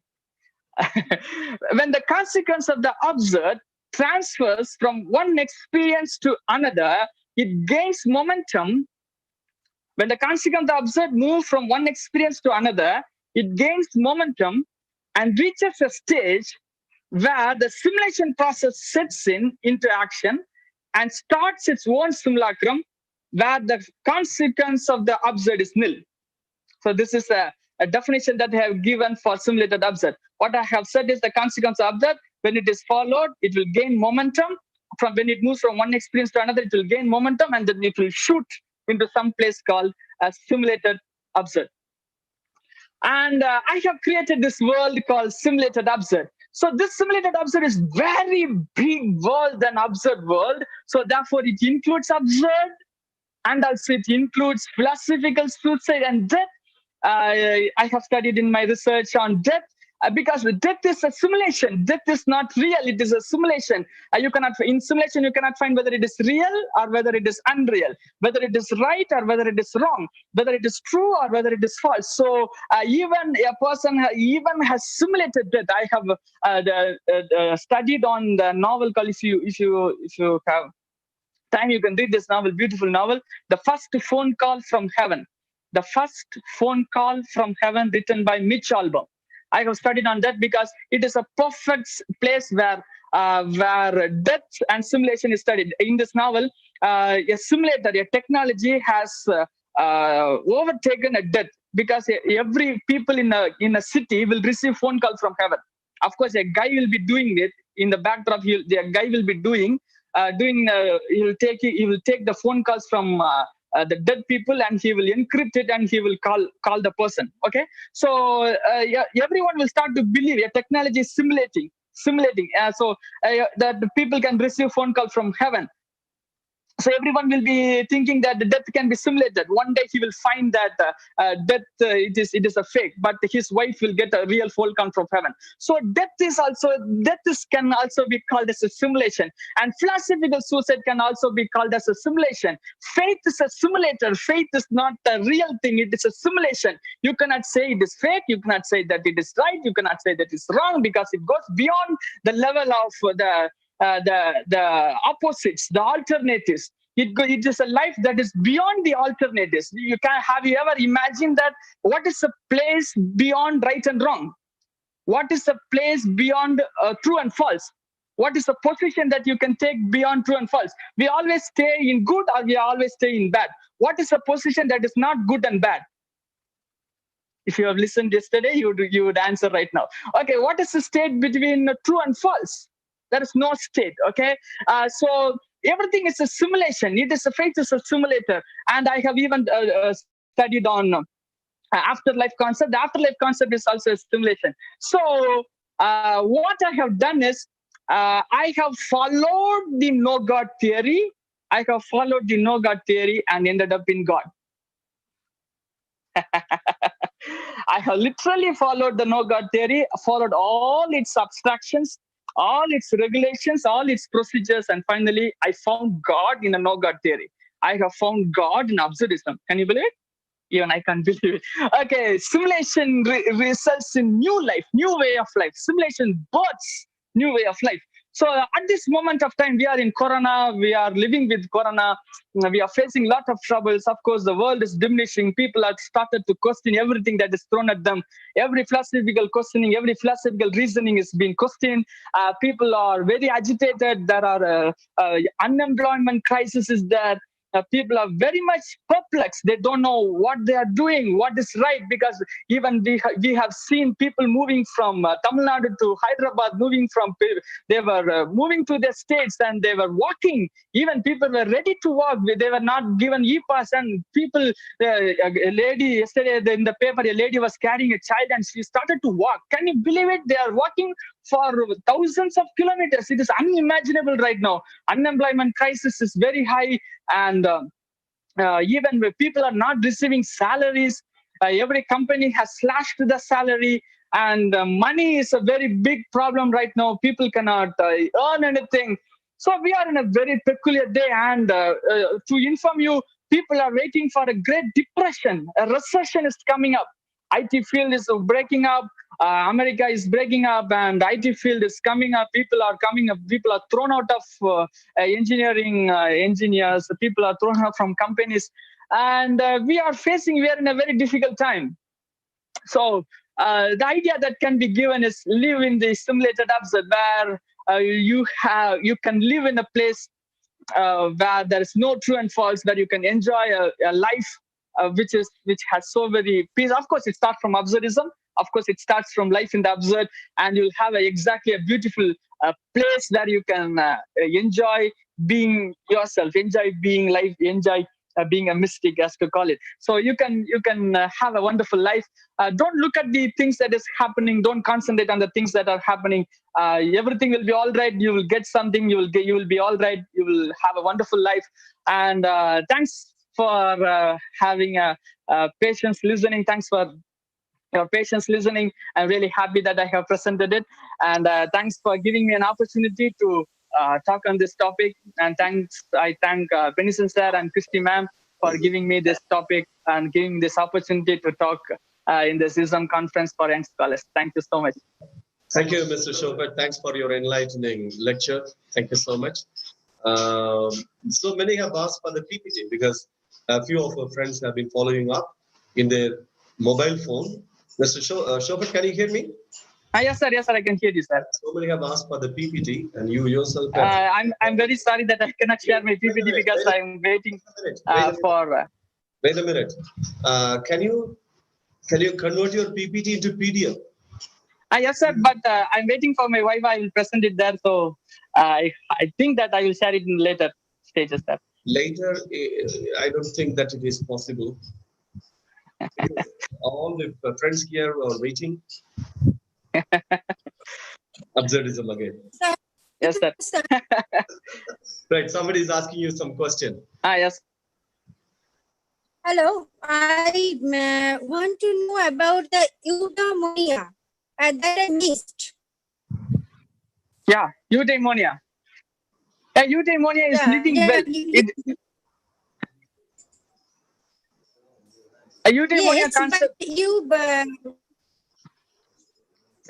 When the consequence of the absurd transfers from one experience to another, it gains momentum. When the consequence of the absurd moves from one experience to another, it gains momentum and reaches a stage where the simulation process sets into action and starts its own simulacrum, where the consequence of the absurd is nil. So this is a definition that I have given for simulated absurd. What I have said is the consequence of absurd, when it is followed, it will gain momentum. From when it moves from one experience to another, it will gain momentum, and then it will shoot into some place called a simulated absurd. And I have created this world called simulated absurd. So this simulated absurd is very big world than absurd world. So therefore it includes absurd, and also it includes philosophical suicide and death. I have studied in my research on death, because death is a simulation. Death is not real. It is a simulation. In simulation, you cannot find whether it is real or whether it is unreal, whether it is right or whether it is wrong, whether it is true or whether it is false. So even a person even has simulated death. I have studied on the novel called, if you have time, you can read this novel, beautiful novel, The First Phone Call from Heaven. The First Phone Call from Heaven, written by Mitch Albom. I have studied on that because it is a perfect place where death and simulation is studied. In this novel, a simulator, a technology has overtaken a death, because every people in a city will receive phone call from heaven. Of course, a guy will be doing it in the backdrop. The guy will be he will take the phone calls from the dead people, and he will encrypt it, and he will call the person. Okay, so everyone will start to believe a technology is simulating, so that the people can receive phone call from heaven. So everyone will be thinking that the death can be simulated. One day he will find that death it is a fake, but his wife will get a real phone call from heaven. So death can also be called as a simulation, and philosophical suicide can also be called as a simulation. Faith is a simulator. Faith is not a real thing. It is a simulation. You cannot say it is fake. You cannot say that it is right. You cannot say that it's wrong, because it goes beyond the level of the opposites, the alternatives. It is a life that is beyond the alternatives. Have you ever imagined that? What is a place beyond right and wrong? What is a place beyond true and false? What is a position that you can take beyond true and false? We always stay in good, or we always stay in bad. What is a position that is not good and bad? If you have listened yesterday, you would answer right now. Okay, what is the state between true and false? There is no state. Okay, so everything is a simulation. Faith is a simulator, and I have even studied on afterlife concept. The afterlife concept is also a simulation. So what I have done is I have followed the no God theory. I have followed the no God theory and ended up in God. I have literally followed the no God theory, followed all its abstractions, all its regulations, all its procedures, and finally I found God in a no God theory. I have found God in absurdism. Can you believe it? Even I can't believe it. Okay, simulation results in new life, new way of life. Simulation births new way of life. So at this moment of time, we are in Corona. We are living with Corona. We are facing a lot of troubles. Of course, the world is diminishing. People have started to question everything that is thrown at them. Every philosophical questioning, every philosophical reasoning is being questioned. People are very agitated. There are unemployment crisis is there. People are very much perplexed. They don't know what they are doing, what is right, because even we have seen people moving from Tamil Nadu to Hyderabad, they were moving to their states, and they were walking. Even people were ready to walk. They were not given e-pass, and people, a lady yesterday in the paper, a lady was carrying a child and she started to walk. Can you believe it? They are walking for thousands of kilometers. It is unimaginable right now. Unemployment crisis is very high, and even where people are not receiving salaries, every company has slashed the salary, and money is a very big problem right now. People cannot earn anything. So we are in a very peculiar day, and to inform you, people are waiting for a great depression. A recession is coming up. IT field is breaking up. America is breaking up, and IT field is coming up. People are coming up. People are thrown out of engineers. People are thrown out from companies, and we are in a very difficult time. So the idea that can be given is live in the simulated absurd, where you can live in a place where there is no true and false, where you can enjoy a life which has so very peace. Of course, it starts from absurdism. Of course, it starts from life in the absurd, and you'll have exactly a beautiful place where you can enjoy being yourself, enjoy being life, enjoy being a mystic, as to call it. So you can have a wonderful life. Don't look at the things that is happening. Don't concentrate on the things that are happening. Everything will be all right. You will get something. You will be all right. You will have a wonderful life. And thanks for having patience listening. Thanks for your patience listening. I'm really happy that I have presented it. And thanks for giving me an opportunity to talk on this topic. And I thank Benison sir and Christy ma'am for giving me this topic and giving this opportunity to talk in this ISM conference for young scholars. Thank you so much.
Thank you, Mr. Shobhat. Thanks for your enlightening lecture. Thank you so much. So many have asked for the PPT because a few of our friends have been following up in their mobile phone. Mr. Shobhat, can you hear me?
Yes, sir. Yes, sir. I can hear you, sir.
So many have asked for the PPT, and you yourself.
I'm very sorry that I cannot share my PPT because I'm waiting for.
Wait a minute. Can you convert your PPT into PDF?
Yes, sir. But I'm waiting for my wife. I will present it there. So I think that I will share it in later stages, sir.
Later, I don't think that it is possible. All the friends here are waiting. Absurdism again.
Yes, sir.
Right, somebody is asking you some question.
Yes.
Hello, I want to know about the Eudaimonia that I missed.
Yeah, Eudaimonia. Eudaimonia is living well. Eudaimonia concept.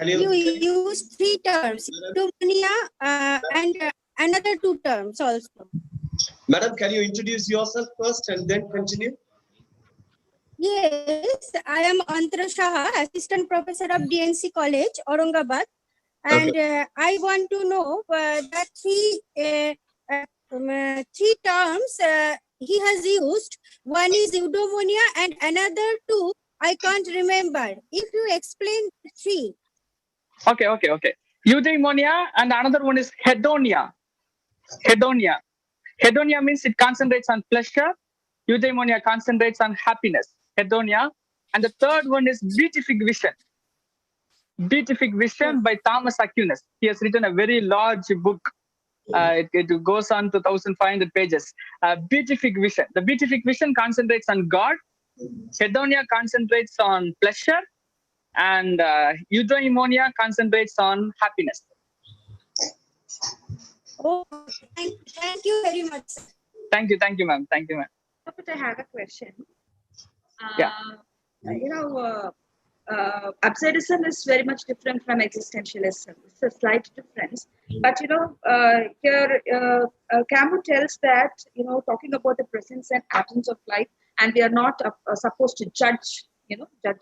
You use 3 terms, Eudaimonia and another 2 terms also.
Madam, can you introduce yourself first and then continue?
Yes, I am Antara Shah, Assistant Professor of DNC College, Aurangabad. And I want to know that 3 terms he has used. One is Eudaimonia and another 2 I can't remember. If you explain 3.
Okay. Eudaimonia and another one is hedonia. Hedonia means it concentrates on pleasure. Eudaimonia concentrates on happiness. Hedonia. And the third one is beatific vision. Beatific Vision by Thomas Aquinas. He has written a very large book. It goes on to 1,500 pages. Beatific Vision. The Beatific Vision concentrates on God. Hedonia concentrates on pleasure. And Eudaimonia concentrates on happiness.
Oh, thank you very much.
Thank you, ma'am. Thank you, ma'am.
But I have a question.
Yeah.
Absurdism is very much different from existentialism. It's a slight difference. But, here Camus tells that, talking about the presence and absence of life, and we are not supposed to judge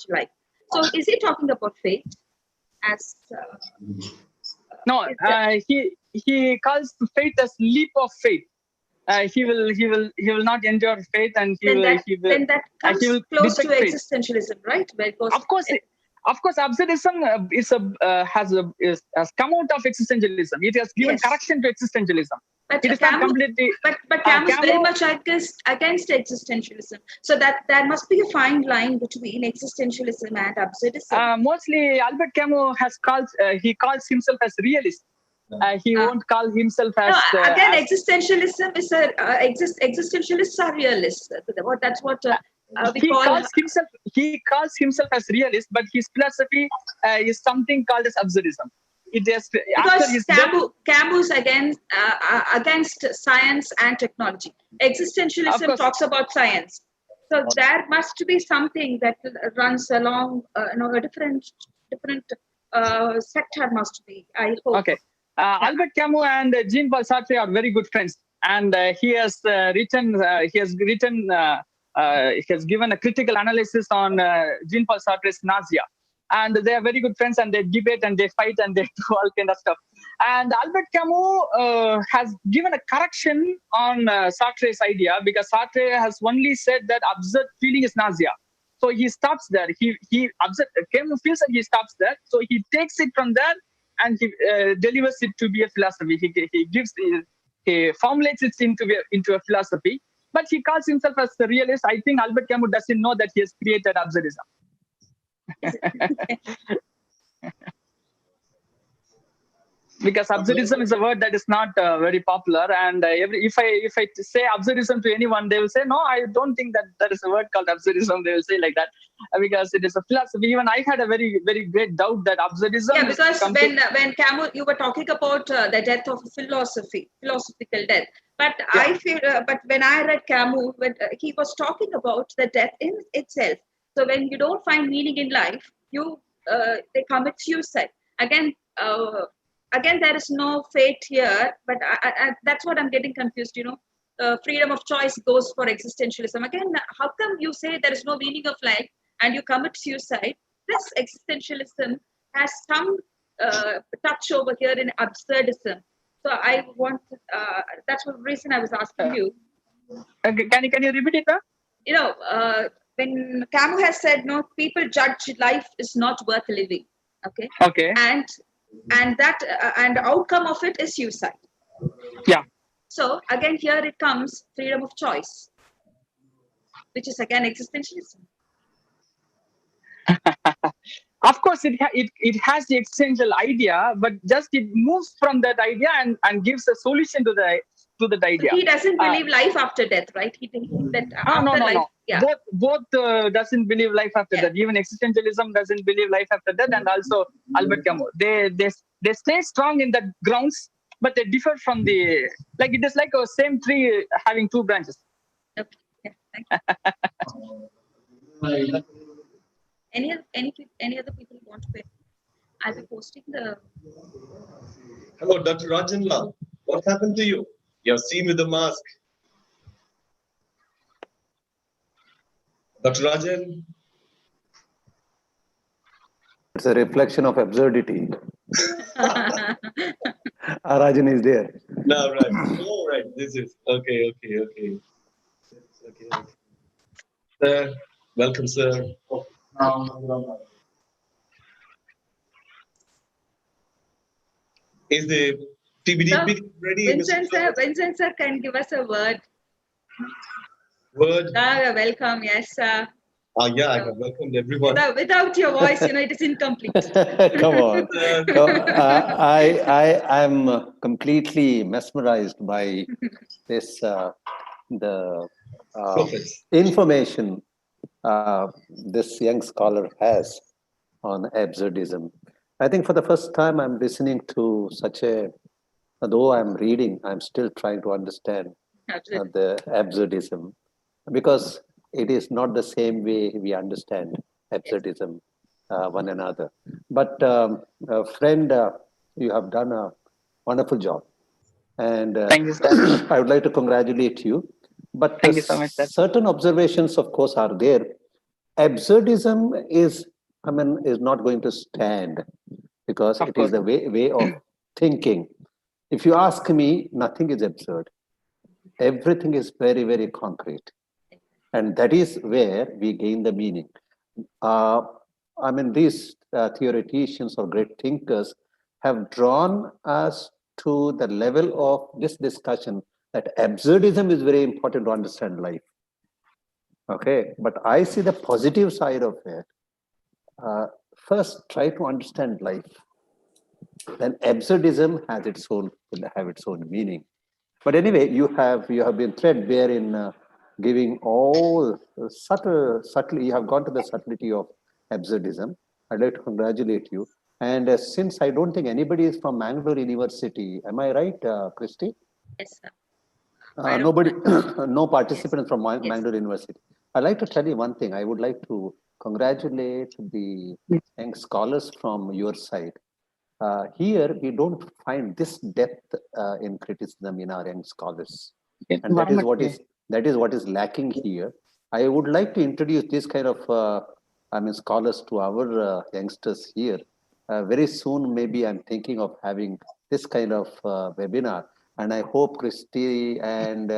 life. So is he talking about fate as...
No, he calls fate as leap of faith. He will not endure faith, and
then that comes close to existentialism, right? Because
of course, absurdism has come out of existentialism. It has given correction to existentialism.
But
it is not completely.
But Camus is very much against existentialism. So that there must be a fine line between existentialism and absurdism.
Mostly, Albert Camus calls himself as realist. He won't call himself as.
Again, existentialism is existentialists are realists. That's what
he calls himself as realist, but his philosophy is something called as absurdism. It is
because Camus against science and technology. Existentialism talks about science. So there must be something that runs along, a different sector must be. I hope.
Okay. Albert Camus and Jean-Paul Sartre are very good friends, and he has given a critical analysis on Jean-Paul Sartre's nausea. And they are very good friends, and they debate and they fight and they do all kind of stuff. And Albert Camus has given a correction on Sartre's idea, because Sartre has only said that absurd feeling is nausea. So he stops there. Camus feels that he stops there. So he takes it from there and he delivers it to be a philosophy. He formulates it into a philosophy. but he calls himself as a realist. I think Albert Camus doesn't know that he has created absurdism. Because absurdism is a word that is not very popular, and if I say absurdism to anyone, they will say, no, I don't think that there is a word called absurdism. They will say like that, because it is a philosophy. Even I had a very, very great doubt that absurdism.
Yeah, because when Camus, you were talking about the death of philosophical death. But
Yeah.
I feel, but when I read Camus, when he was talking about the death in itself. So when you don't find meaning in life, they commit suicide. Again, there is no fate here, but that's what I'm getting confused. Freedom of choice goes for existentialism. Again, how come you say there is no meaning of life and you commit suicide? This existentialism has some touch over here in absurdism. So I want. That's the reason I was asking you.
Can you repeat it?
When Camus has said, no, people judge life is not worth living. Okay.
Okay.
And the outcome of it is suicide.
Yeah.
So again, here it comes freedom of choice, which is again existentialism.
Of course, it has the existential idea, but just it moves from that idea and gives a solution to that idea.
So he doesn't believe life after death, right? He thinks that after life.
No.
Yeah.
Both doesn't believe life after death. Even existentialism doesn't believe life after death, and also Albert Camus. They stay strong in that grounds, but they differ from it is like a same tree having two branches.
Okay. Yeah. Thank you. Any other people who want to pay? I'll be posting the.
Hello, Dr. Rajan Lal. What happened to you? You're seen with the mask. Dr. Rajan?
It's a reflection of absurdity. Rajan is there.
No, right. Oh, right. This is okay. Sir, welcome, sir. Is the TBD ready?
Vincent sir can give us a word.
Word.
Welcome, yes, sir.
Yeah, I have welcomed everyone.
Without your voice, it is incomplete.
Come on. I'm completely mesmerized by this the information this young scholar has on absurdism. I think for the first time I'm listening to though I'm reading, I'm still trying to understand the absurdism, because it is not the same way we understand absurdism one another. But friend, you have done a wonderful job, and
thank you, sir.
I would like to congratulate you. But
thank you so much, sir.
Certain observations, of course, are there. Absurdism is not going to stand, because it is the way of thinking. If you ask me, nothing is absurd. Everything is very, very concrete. And that is where we gain the meaning. These theoreticians or great thinkers have drawn us to the level of this discussion that absurdism is very important to understand life. Okay, but I see the positive side of it. First, try to understand life. Then absurdism will have its own meaning. But anyway, you have been threadbare in giving all subtly. You have gone to the subtlety of absurdism. I'd like to congratulate you. And since I don't think anybody is from Mangalore University, am I right, Christy?
Yes, sir.
Nobody, no participants from Mangalore University. I'd like to tell you one thing. I would like to congratulate the young scholars from your side. Here, we don't find this depth in criticism in our young scholars. And that is what is lacking here. I would like to introduce this kind of scholars to our youngsters here. Very soon, maybe I'm thinking of having this kind of webinar. And I hope Christy and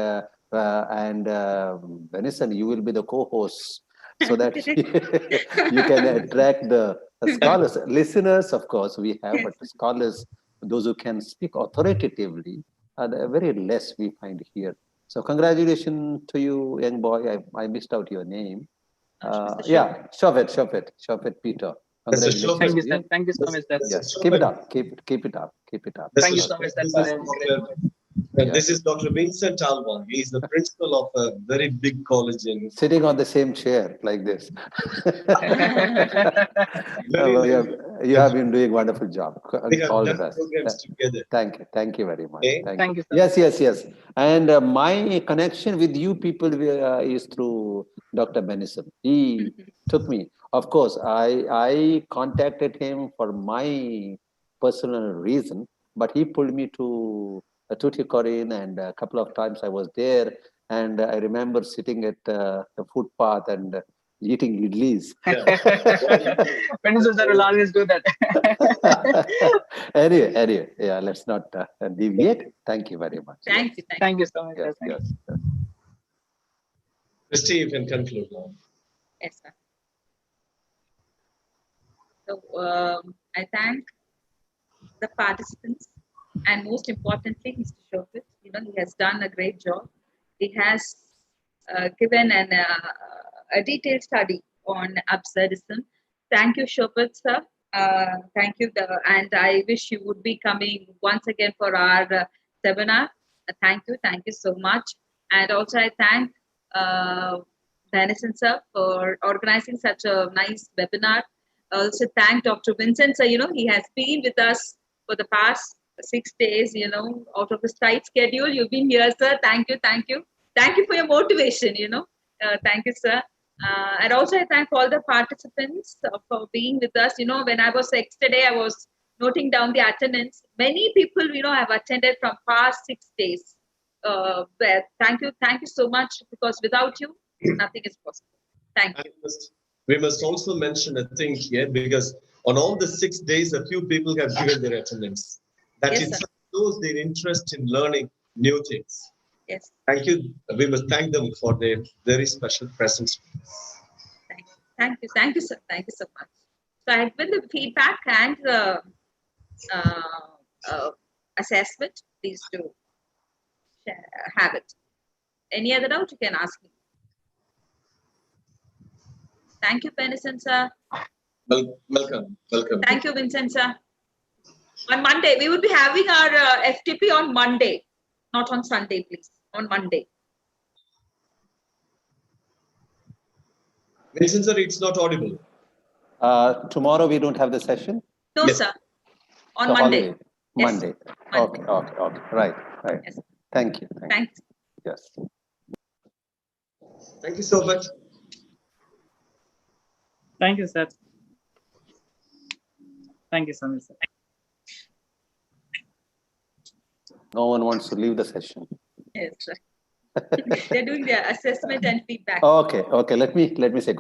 Venison, you will be the co-hosts, so that you can attract the scholars. Listeners, of course, we have, but the scholars, those who can speak authoritatively, are very less we find here. So congratulations to you, young boy. I missed out your name.
Mr.
Yeah, Shofet Peter.
Mr.
Congratulations.
Thank you,
to
sir. Thank you so much, sir.
Yes,
Mr.
keep it
Shobhat,
up. Keep it up. Keep it up.
Thank you so
Mr.
much, sir,
This
for
is
the encouragement.
This is Dr. Vincent Caldwell. He is the principal of a very big college in.
Sitting on the same chair like this.
Very,
You have been doing a wonderful job.
we have
All the
done
best.
programs together.
Thank you. Thank you very much.
Okay.
Thank
Thank
you.
you, sir.
Yes. And my connection with you people is through Dr. Benison. He took me. Of course, I contacted him for my personal reason, but he pulled me to Thoothukudi, and a couple of times I was there, and I remember sitting at the footpath and eating idlis.
Pencil sir will always do that.
Anyway, yeah, let's not deviate. Thank you very much.
Thank you.
Thank you so much, sir.
Yes,
Thank you.
yes.
Christy, you can conclude now.
Yes, sir. So I thank the participants and most importantly, Mr. Shofit. He has done a great job. He has given a detailed study on absurdism. Thank you, Shofit, sir. Thank you. And I wish you would be coming once again for our seminar. Thank you so much. And also I thank Benison sir for organizing such a nice webinar. I also thank Dr. Vincent sir. He has been with us for the past 6 days, out of his tight schedule. You've been here, sir. Thank you. Thank you for your motivation, Thank you, sir. And also I thank all the participants for being with us. When I was yesterday, I was noting down the attendance. Many people, have attended from past 6 days. But thank you so much, because without you, nothing is possible. Thank you.
We must also mention a thing here, because on all the 6 days, a few people have given their attendance. That
Yes,
it
sir.
shows their interest in learning new things.
Yes.
Thank you. We must thank them for their very special presence.
Thank you, sir. Thank you so much. So I have been the feedback and assessment. Please do have it. Any other doubt, you can ask me. Thank you, Benison sir.
Welcome.
Thank you, Vincent sir. On Monday, we will be having our FDP on Monday, not on Sunday, please. On Monday.
Vincent sir, it's not audible.
Tomorrow we don't have the session?
No,
Yes.
sir. On
So
Monday.
holiday.
Yes.
Monday.
Monday.
Okay. Right.
Yes.
Thank you.
Thanks.
Yes.
Thank you so much.
Thank you, sir. Thank you so much, sir.
No one wants to leave the session.
Yes, sir. They're doing their assessment and feedback.
Okay. Let me say good.